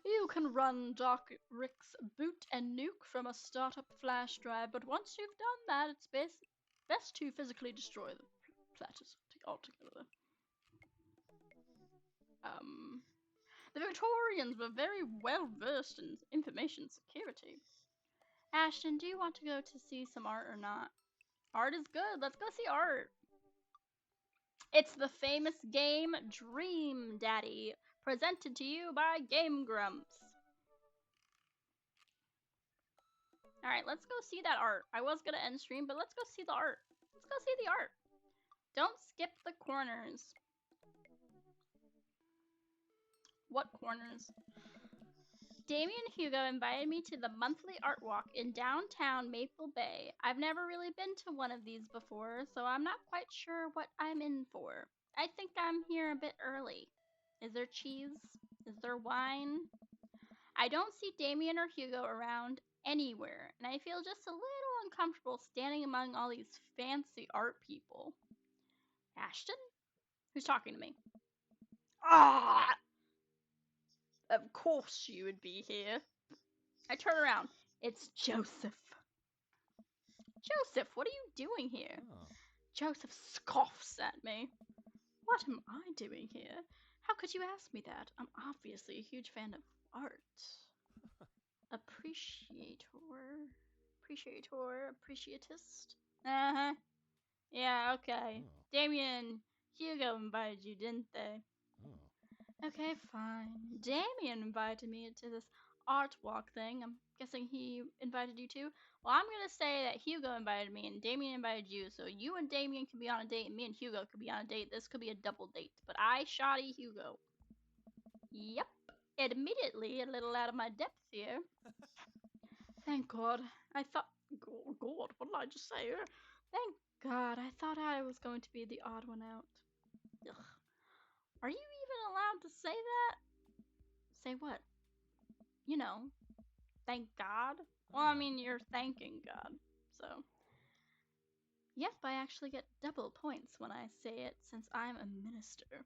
You can run Doc Rick's boot and nuke from a startup flash drive, but once you've done that, it's best to physically destroy the platters altogether. The Victorians were very well versed in information security. Ashton, do you want to go to see some art or not? Art is good. Let's go see art. It's the famous game Dream Daddy, presented to you by Game Grumps. Alright, let's go see that art. I was gonna end stream, but let's go see the art. Let's go see the art. Don't skip the corners. What corners? Damien and Hugo invited me to the monthly art walk in downtown Maple Bay. I've never really been to one of these before, so I'm not quite sure what I'm in for. I think I'm here a bit early. Is there cheese? Is there wine? I don't see Damien or Hugo around anywhere, and I feel just a little uncomfortable standing among all these fancy art people. Ashton? Who's talking to me? Ah! Of course you would be here. I turn around. It's Joseph. Joseph, what are you doing here? Oh. Joseph scoffs at me. What am I doing here? How could you ask me that? I'm obviously a huge fan of art. Appreciatist. Uh-huh. Yeah, okay. Oh. Damien, Hugo invited you, didn't they? Oh. Okay, fine. Damien invited me to this art walk thing. I'm guessing he invited you too. Well, I'm gonna say that Hugo invited me and Damien invited you, so you and Damien can be on a date and me and Hugo could be on a date. This could be a double date, but I shoddy Hugo. Yep. Admittedly, a little out of my depth here. Thank God. I thought. God, what did I just say? Thank God. I thought I was going to be the odd one out. Ugh. Are you even allowed to say that? Say what? You know, thank God. Well, I mean, you're thanking God. So. Yep, I actually get double points when I say it since I'm a minister.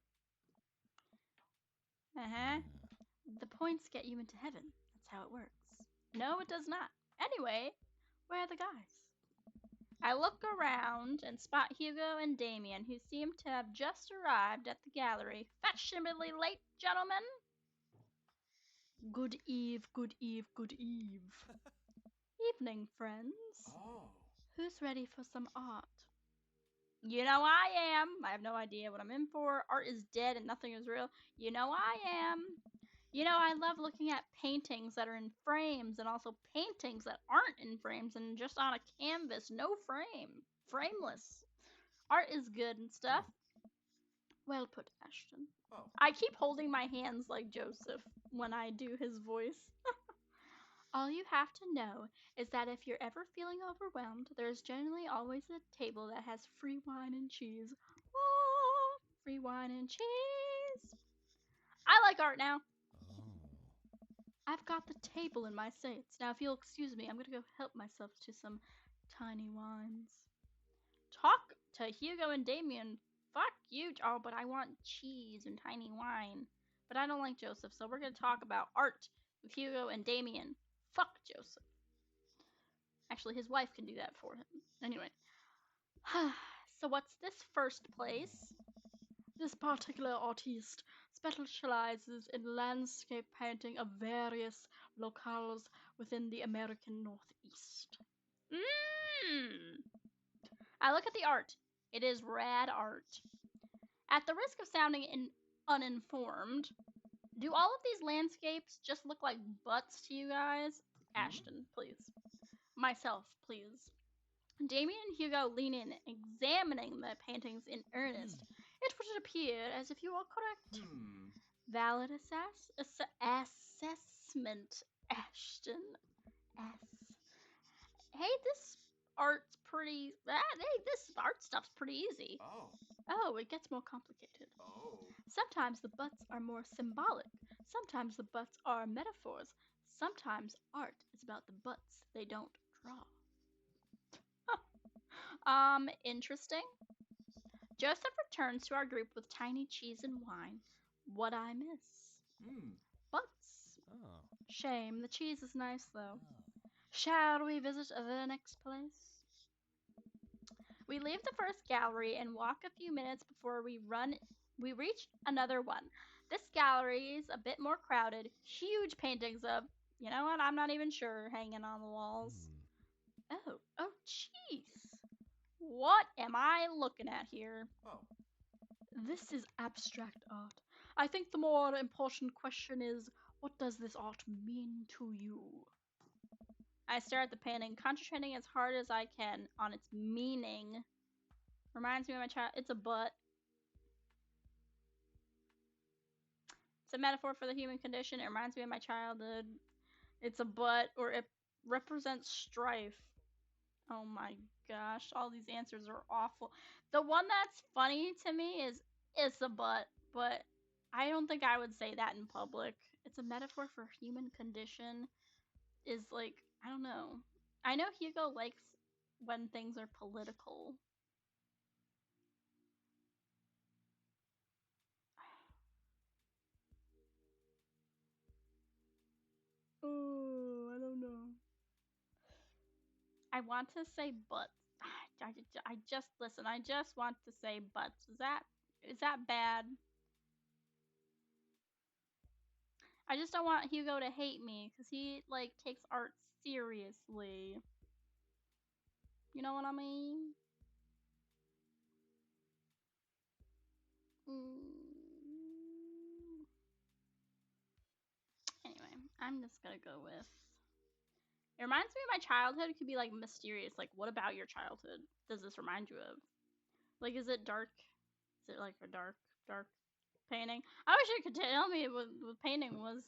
Uh-huh. The points get you into heaven. That's how it works. No, it does not. Anyway, where are the guys? I look around and spot Hugo and Damien, who seem to have just arrived at the gallery. Fashionably late, gentlemen. Good eve, good eve, good eve. Evening, friends. Oh. Who's ready for some art? You know I am. I have no idea what I'm in for. Art is dead and nothing is real. You know I am. You know, I love looking at paintings that are in frames and also paintings that aren't in frames and just on a canvas, no frame. Frameless. Art is good and stuff. Well put, Ashton. Oh. I keep holding my hands like Joseph when I do his voice. All you have to know is that if you're ever feeling overwhelmed, there's generally always a table that has free wine and cheese. Ah, free wine and cheese. I like art now. I've got the table in my sights. Now, if you'll excuse me, I'm gonna go help myself to some tiny wines. Talk to Hugo and Damien. Fuck you. Oh, but I want cheese and tiny wine. But I don't like Joseph, so we're gonna talk about art with Hugo and Damien. Fuck Joseph. Actually, his wife can do that for him. Anyway. So what's this first place? This particular artiste specializes in landscape painting of various locales within the American Northeast. I look at the art. It is rad art. At the risk of sounding uninformed, do all of these landscapes just look like butts to you guys? Ashton, please. Myself, please. Damien and Hugo lean in, examining the paintings in earnest. It would appear as if you are correct. Valid assessment, Ashton. Hey, this art's pretty. Hey, this art stuff's pretty easy. Oh. Oh, it gets more complicated. Oh. Sometimes the butts are more symbolic. Sometimes the butts are metaphors. Sometimes art is about the butts they don't draw. Interesting. Joseph returns to our group with tiny cheese and wine. What I miss? Butts. Oh. Shame. The cheese is nice though. Shall we visit the next place? We leave the first gallery and walk a few minutes before we reach another one. This gallery is a bit more crowded. Huge paintings of, you know what, I'm not even sure, hanging on the walls. Oh, jeez. What am I looking at here? Oh. This is abstract art. I think the more important question is, what does this art mean to you? I stare at the painting, concentrating as hard as I can on its meaning. Reminds me of my child. It's a butt. It's a metaphor for the human condition. It reminds me of my childhood. It's a butt, or it represents strife. Oh my gosh, all these answers are awful. The one that's funny to me is it's a butt, but I don't think I would say that in public. It's a metaphor for human condition. Is like, I don't know. I know Hugo likes when things are political. Oh, I don't know. I want to say butts. I just listen. I just want to say butts. Is that Is that bad? I just don't want Hugo to hate me because he like takes art seriously. You know what I mean? Anyway, I'm just gonna go with. It reminds me of my childhood. It could be like mysterious. Like, what about your childhood does this remind you of? Like, is it dark? Is it like a dark painting? I wish you could tell me what painting was.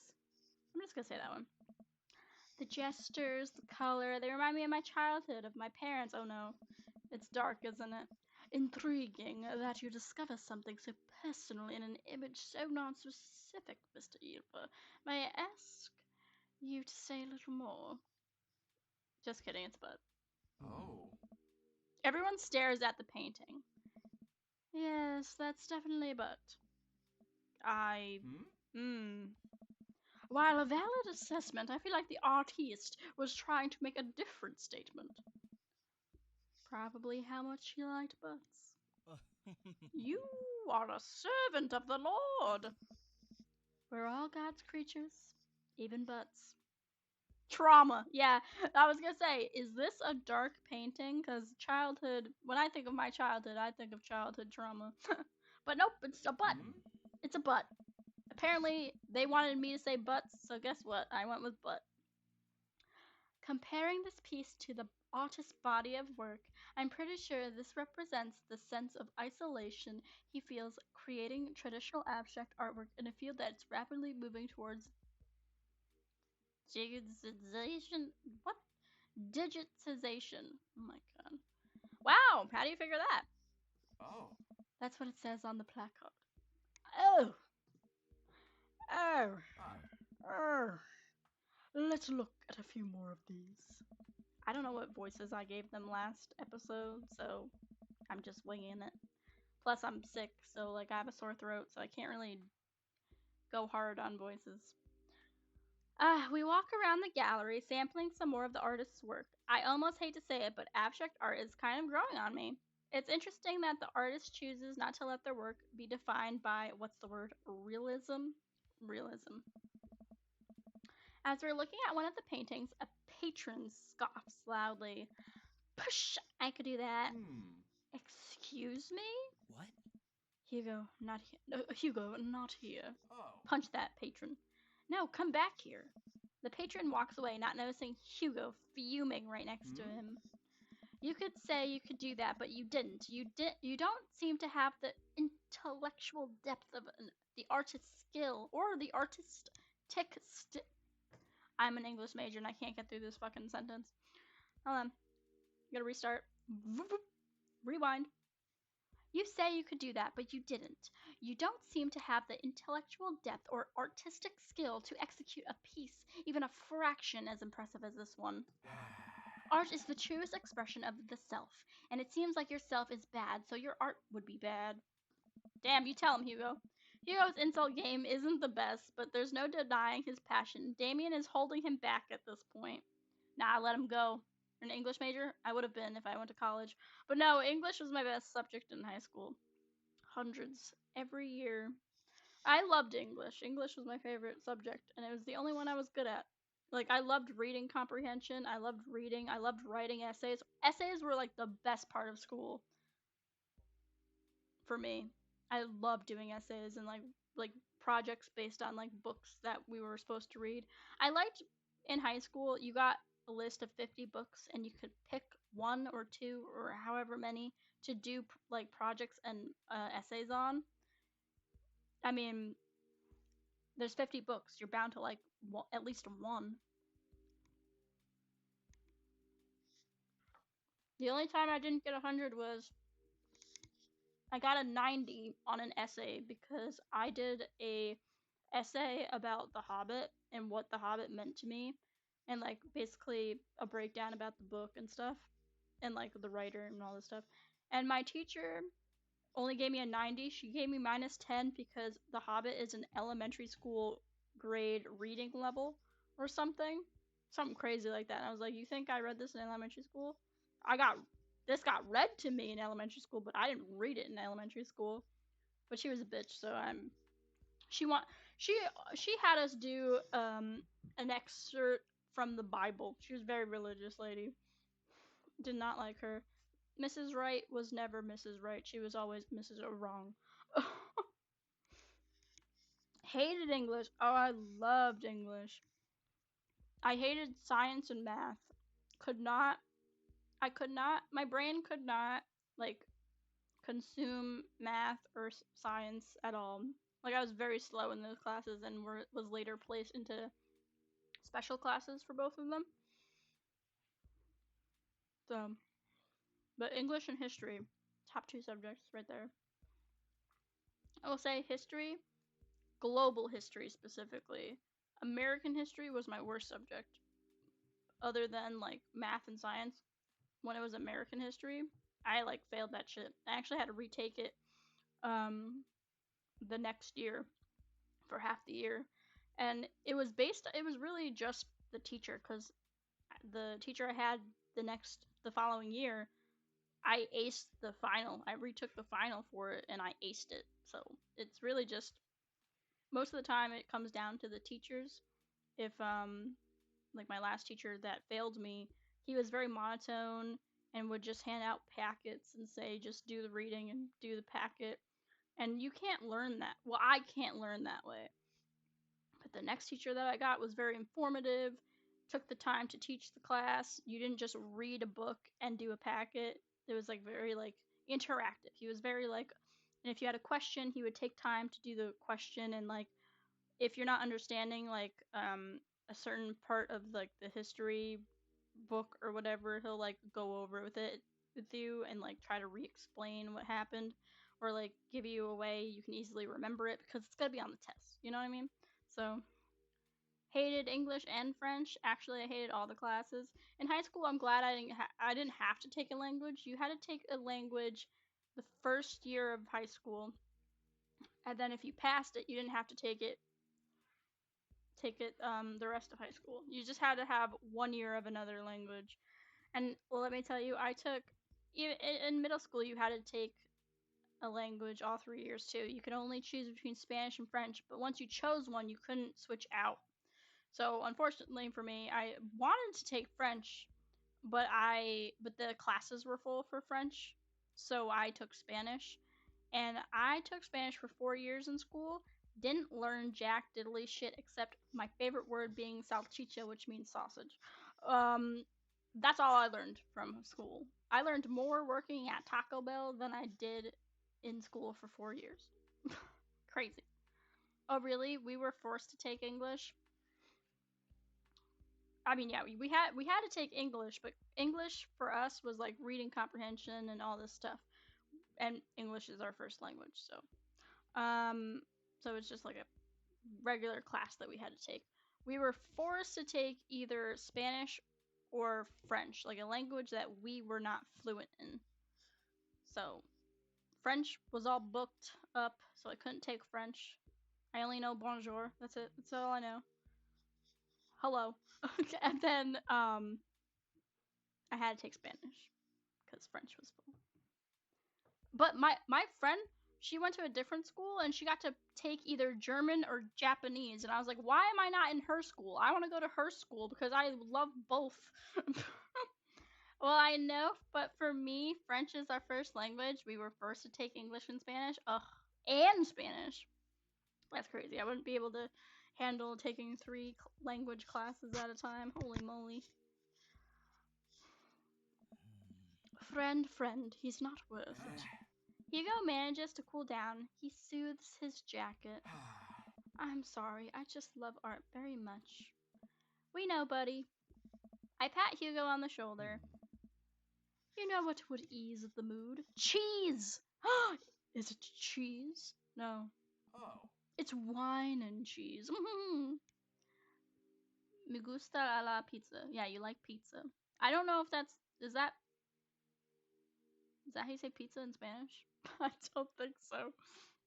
I'm just gonna say that one. The gestures, the color, they remind me of my childhood, of my parents. Oh no, it's dark, isn't it? Intriguing that you discover something so personal in an image so non-specific, Mr. Ilva. May I ask you to say a little more? Just kidding, it's butt. Oh. Everyone stares at the painting. Yes, that's definitely a butt. Hmm? While a valid assessment, I feel like the artiste was trying to make a different statement. Probably how much he liked butts. You are a servant of the Lord. We're all God's creatures, even butts. Trauma. Yeah, I was gonna say, is this a dark painting? Because childhood, when I think of my childhood, I think of childhood trauma. But nope, it's a butt. Hmm? It's a butt. Apparently, they wanted me to say butts, so guess what? I went with butt. Comparing this piece to the artist's body of work, I'm pretty sure this represents the sense of isolation he feels creating traditional abstract artwork in a field that's rapidly moving towards digitization. What? Digitization. Oh my god. Wow, how do you figure that? Oh. That's what it says on the placard. Oh! Oh! Ah. Oh! Let's look at a few more of these. I don't know what voices I gave them last episode, so I'm just winging it. Plus, I'm sick, so like I have a sore throat, so I can't really go hard on voices. We walk around the gallery, sampling some more of the artist's work. I almost hate to say it, but abstract art is kind of growing on me. It's interesting that the artist chooses not to let their work be defined by what's the word? Realism? Realism. As we're looking at one of the paintings, a patron scoffs loudly. Push! I could do that. Hmm. Excuse me? What? Hugo, not here. No, Hugo, not here. Oh. Punch that patron. No, come back here. The patron walks away, not noticing Hugo fuming right next to him. You could say you could do that, but you didn't. You don't seem to have the intellectual depth of the artist's skill or the artistic I'm an English major and I can't get through this fucking sentence. Hold on. Gotta restart. Rewind. You say you could do that, but you didn't. You don't seem to have the intellectual depth or artistic skill to execute a piece, even a fraction as impressive as this one. Art is the truest expression of the self, and it seems like your self is bad, so your art would be bad. Damn, you tell him, Hugo. Hugo's insult game isn't the best, but there's no denying his passion. Damien is holding him back at this point. Nah, let him go. An English major? I would have been if I went to college. But no, English was my best subject in high school. Hundreds every year. I loved English. English was my favorite subject, and it was the only one I was good at. Like, I loved reading comprehension. I loved reading. I loved writing essays. Essays were like the best part of school for me. I loved doing essays and like projects based on like books that we were supposed to read. I liked in high school you got a list of 50 books and you could pick one or two or however many to do like projects and essays on. I mean, there's 50 books. You're bound to like at least one. The only time I didn't get 100 was I got a 90 on an essay because I did a essay about The Hobbit and what The Hobbit meant to me, and like basically a breakdown about the book and stuff, and like the writer and all this stuff. And my teacher only gave me a 90. She gave me minus 10 because The Hobbit is an elementary school grade reading level or something. Something crazy like that. And I was like, you think I read this in elementary school? This got read to me in elementary school, but I didn't read it in elementary school. but she was a bitch, so she want she she had us do an excerpt from the Bible. She was a very religious lady. Did not like her. Mrs. Wright was never Mrs. Right. She was always Mrs. Wrong. Hated English. Oh, I loved English. I hated science and math. Could not. I could not. My brain could not like consume math or science at all. Like I was very slow in those classes and was later placed into special classes for both of them. So, but English and history, top two subjects right there. I will say history, global history specifically. American history was my worst subject, other than like math and science. When it was American history, I like failed that shit. I actually had to retake it the next year for half the year, and it was really just the teacher, because the teacher I had the following year, I aced the final. I retook the final for it and I aced it. So it's really just, most of the time it comes down to the teachers. If like my last teacher that failed me, he was very monotone and would just hand out packets and say just do the reading and do the packet. And you can't learn that. Well, I can't learn that way. But the next teacher that I got was very informative, took the time to teach the class. You didn't just read a book and do a packet. It was like very like interactive. He was very like, and if you had a question, he would take time to do the question, and like if you're not understanding like a certain part of like the history book or whatever, he'll like go over with you and like try to re-explain what happened, or like give you a way you can easily remember it because it's gonna be on the test. You know what I mean? So hated English and French. Actually, I hated all the classes. In high school, I'm glad I didn't have to take a language. You had to take a language the first year of high school, and then if you passed it, you didn't have to take it the rest of high school. You just had to have 1 year of another language. And well, let me tell you, I took in middle school you had to take a language all 3 years too. You could only choose between Spanish and French, but once you chose one, you couldn't switch out. So unfortunately for me, I wanted to take French, but the classes were full for French, so I took Spanish. And I took Spanish for 4 years in school. Didn't learn jack diddly shit except my favorite word being salchicha, which means sausage. Um, that's all I learned from school. I learned more working at Taco Bell than I did in school for 4 years. Crazy. Oh, really? We were forced to take English? I mean, yeah, we had to take English, but English for us was like reading comprehension and all this stuff. And English is our first language, um so it's just like a regular class that we had to take. We were forced to take either Spanish or French, like a language that we were not fluent in. So French was all booked up, so I couldn't take French. I only know bonjour. That's it. That's all I know. Hello. And then I had to take Spanish because French was full. But my friend, she went to a different school and she got to take either German or Japanese, and I was like, why am I not in her school? I want to go to her school because I love both. Well, I know, but for me, French is our first language. We were forced to take English and Spanish. Ugh, and Spanish. That's crazy. I wouldn't be able to handle taking three language classes at a time. Holy moly. Friend, he's not worth it. Hugo manages to cool down. He soothes his jacket. I'm sorry, I just love art very much. We know, buddy. I pat Hugo on the shoulder. You know what would ease the mood? Cheese! Is it cheese? No. Oh. It's wine and cheese. Me gusta a la pizza. Yeah, you like pizza. I don't know if is that how you say pizza in Spanish? I don't think so.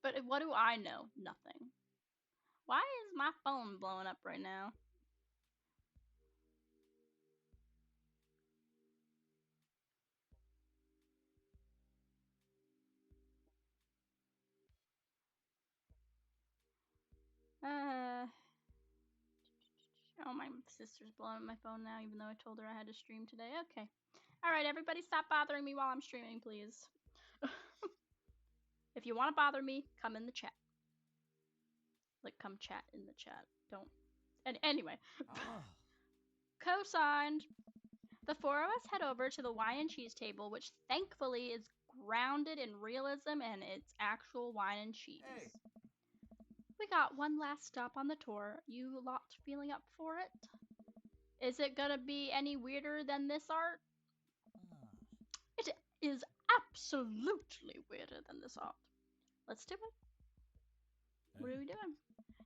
But what do I know? Nothing. Why is my phone blowing up right now? Oh, my sister's blowing up my phone now, even though I told her I had to stream today. Okay. Alright, everybody stop bothering me while I'm streaming, please. If you want to bother me, come in the chat. Like, come chat in the chat. Don't. Anyway. Oh. Co-signed. The four of us head over to the wine and cheese table, which thankfully is grounded in realism and it's actual wine and cheese. Hey. We got one last stop on the tour. You lot feeling up for it? Is it gonna be any weirder than this art? It is absolutely weirder than this art. Let's do it. What are we doing?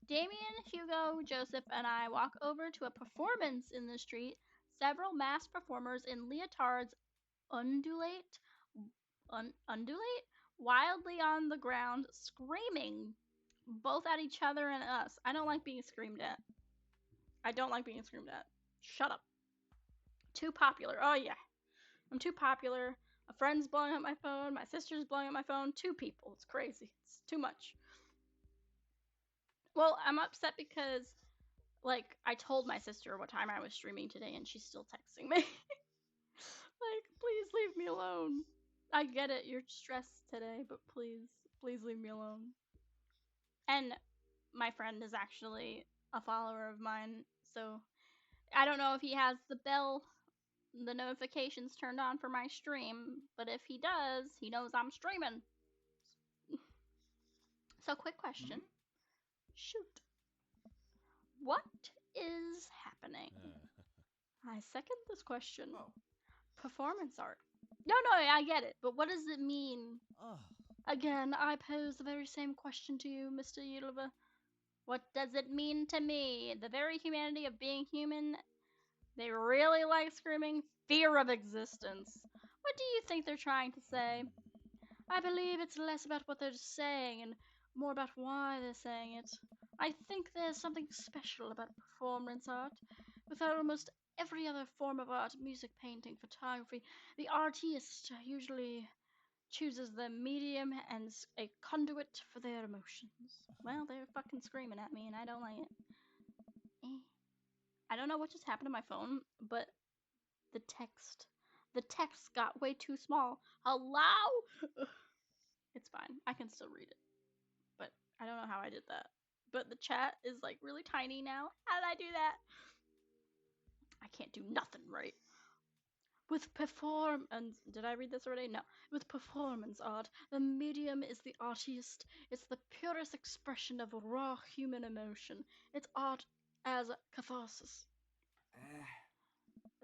Damien, Hugo, Joseph, and I walk over to a performance in the street. Several masked performers in leotards undulate wildly on the ground, screaming both at each other and us. I don't like being screamed at. I don't like being screamed at. Shut up. Too popular. Oh, yeah. I'm too popular. A friend's blowing up my phone. My sister's blowing up my phone. Two people. It's crazy. It's too much. Well, I'm upset because, like, I told my sister what time I was streaming today, and she's still texting me. Like, please leave me alone. I get it. You're stressed today, but please leave me alone. And my friend is actually a follower of mine, so I don't know if he has the notifications turned on for my stream, but if he does, he knows I'm streaming. So, quick question. Shoot. What is happening? I second this question. Oh. Performance art. No, I get it, but what does it mean? Again, I pose the very same question to you, Mr. Yulova. What does it mean to me? The very humanity of being human. They really like screaming fear of existence. What do you think they're trying to say? I believe it's less about what they're saying and more about why they're saying it. I think there's something special about performance art. With almost every other form of art, music, painting, photography, the artist usually chooses the medium as a conduit for their emotions. Well, they're fucking screaming at me and I don't like it. I don't know what just happened to my phone, but the text got way too small. Hello? It's fine. I can still read it. But I don't know how I did that. But the chat is like really tiny now. How did I do that? I can't do nothing right. With did I read this already? No. With performance art, the medium is the artist. It's the purest expression of raw human emotion. It's art as catharsis.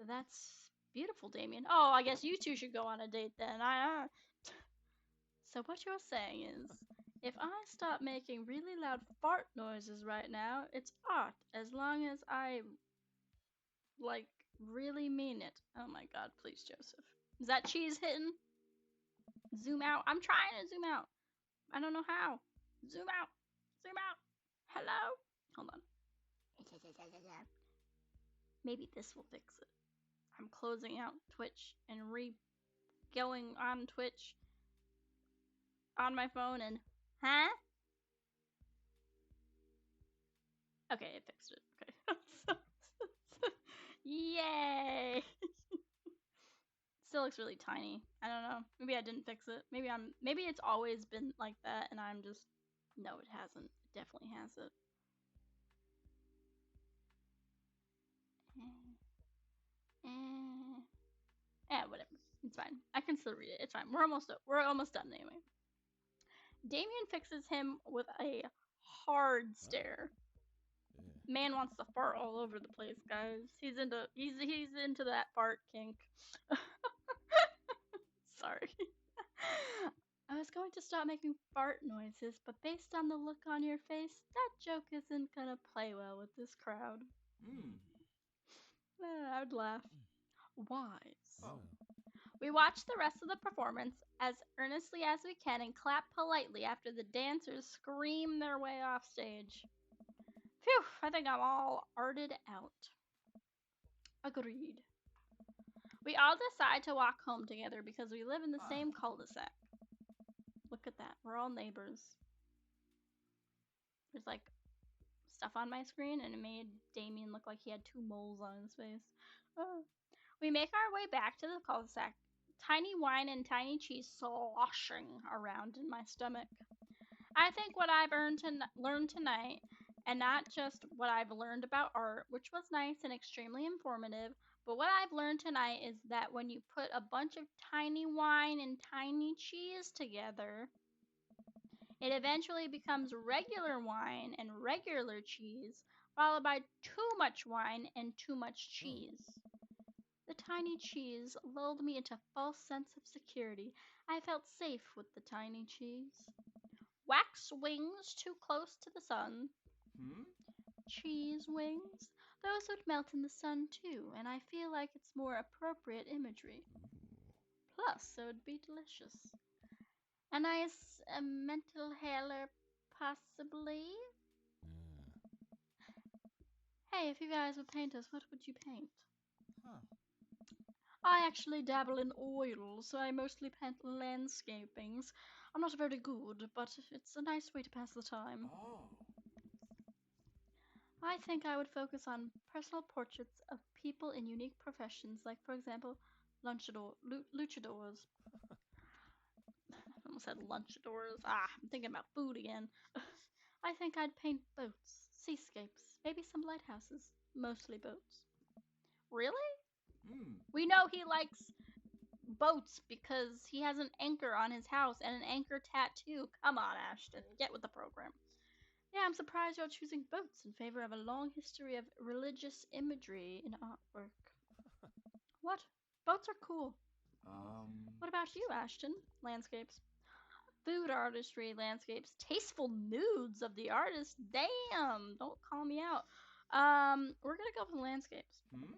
That's beautiful, Damien. Oh, I guess you two should go on a date then. So what you're saying is, if I stop making really loud fart noises right now, it's art, as long as I, like, really mean it. Oh my god, please, Joseph. Is that cheese hitting? Zoom out. I'm trying to zoom out. I don't know how. Zoom out. Zoom out. Hello? Hold on. Maybe this will fix it. I'm closing out Twitch and going on Twitch on my phone and huh? Okay, it fixed it. Okay. Yay! Still looks really tiny. I don't know. Maybe I didn't fix it. Maybe it's always been like that and I'm just no, it hasn't. It definitely has it. Whatever. It's fine. I can still read it. It's fine. We're almost done anyway. Damien fixes him with a hard stare. Man wants to fart all over the place, guys. He's into that fart kink. Sorry. I was going to stop making fart noises, but based on the look on your face, that joke isn't gonna play well with this crowd. I would laugh. Wise. Oh. We watch the rest of the performance as earnestly as we can and clap politely after the dancers scream their way off stage. Phew, I think I'm all arted out. Agreed. We all decide to walk home together because we live in the same cul-de-sac. Look at that. We're all neighbors. There's like stuff on my screen, and it made Damien look like he had 2 moles on his face. Oh. We make our way back to the cul-de-sac. Tiny wine and tiny cheese sloshing around in my stomach. I think what I've learned tonight, and not just what I've learned about art, which was nice and extremely informative, but what I've learned tonight is that when you put a bunch of tiny wine and tiny cheese together, it eventually becomes regular wine and regular cheese, followed by too much wine and too much cheese. The tiny cheese lulled me into a false sense of security. I felt safe with the tiny cheese. Wax wings too close to the sun. Hmm? Cheese wings? Those would melt in the sun too, and I feel like it's more appropriate imagery. Plus, it would be delicious. A nice mental hailer, possibly? Hey, if you guys would paint us, what would you paint? Huh. I actually dabble in oil, so I mostly paint landscapings. I'm not very good, but it's a nice way to pass the time. Oh. I think I would focus on personal portraits of people in unique professions, like, for example, luchadors. I almost said lunchadors. I'm thinking about food again. I think I'd paint boats, seascapes, maybe some lighthouses. Mostly boats. Really? Hmm. We know he likes boats because he has an anchor on his house and an anchor tattoo. Come on, Ashton, get with the program. Yeah, I'm surprised you're choosing boats in favor of a long history of religious imagery in artwork. What? Boats are cool. What about you, Ashton? Landscapes. Food artistry, landscapes, tasteful nudes of the artist. Damn, don't call me out. We're gonna go with landscapes. Hmm?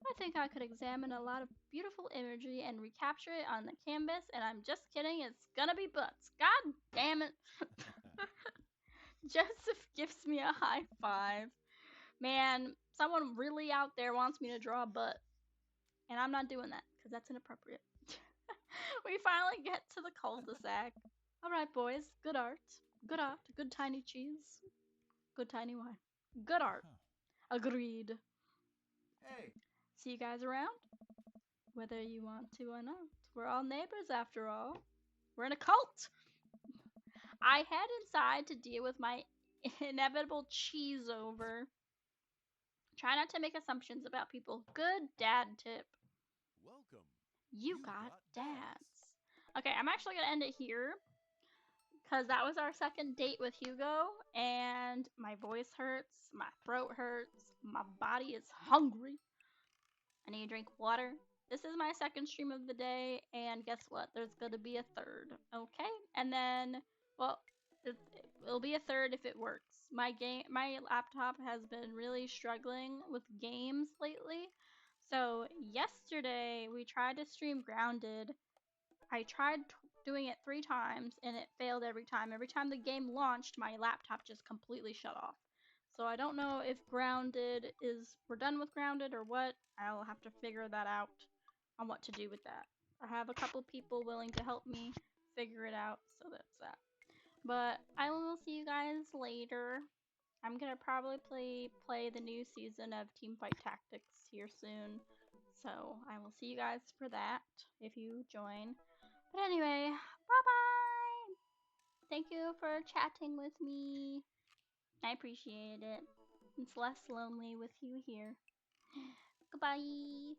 I think I could examine a lot of beautiful imagery and recapture it on the canvas, and I'm just kidding, it's gonna be butts. God damn it. Joseph gives me a high five. Man, someone really out there wants me to draw a butt, and I'm not doing that because that's inappropriate. We finally get to the cul-de-sac. All right, boys, good art. Good art, good tiny cheese, good tiny wine. Good art. Huh. Agreed. Hey. See you guys around? Whether you want to or not. We're all neighbors after all. We're in a cult. I head inside to deal with my inevitable cheese over. Try not to make assumptions about people. Good dad tip. Welcome. You got dads. Okay, I'm actually going to end it here because that was our second date with Hugo, and my voice hurts, my throat hurts, my body is hungry. I need to drink water. This is my second stream of the day, and guess what? There's gonna be a third, okay? And then, well, it'll be a third if it works. My laptop has been really struggling with games lately. So yesterday we tried to stream Grounded. I tried doing it 3 times, and it failed every time. Every time the game launched, my laptop just completely shut off. So I don't know if Grounded is we're done with Grounded or what. I'll have to figure that out on what to do with that. I have a couple people willing to help me figure it out, so that's that. But I will see you guys later. I'm gonna probably play the new season of Teamfight Tactics here soon. So I will see you guys for that if you join. But anyway, bye bye! Thank you for chatting with me. I appreciate it. It's less lonely with you here. Goodbye.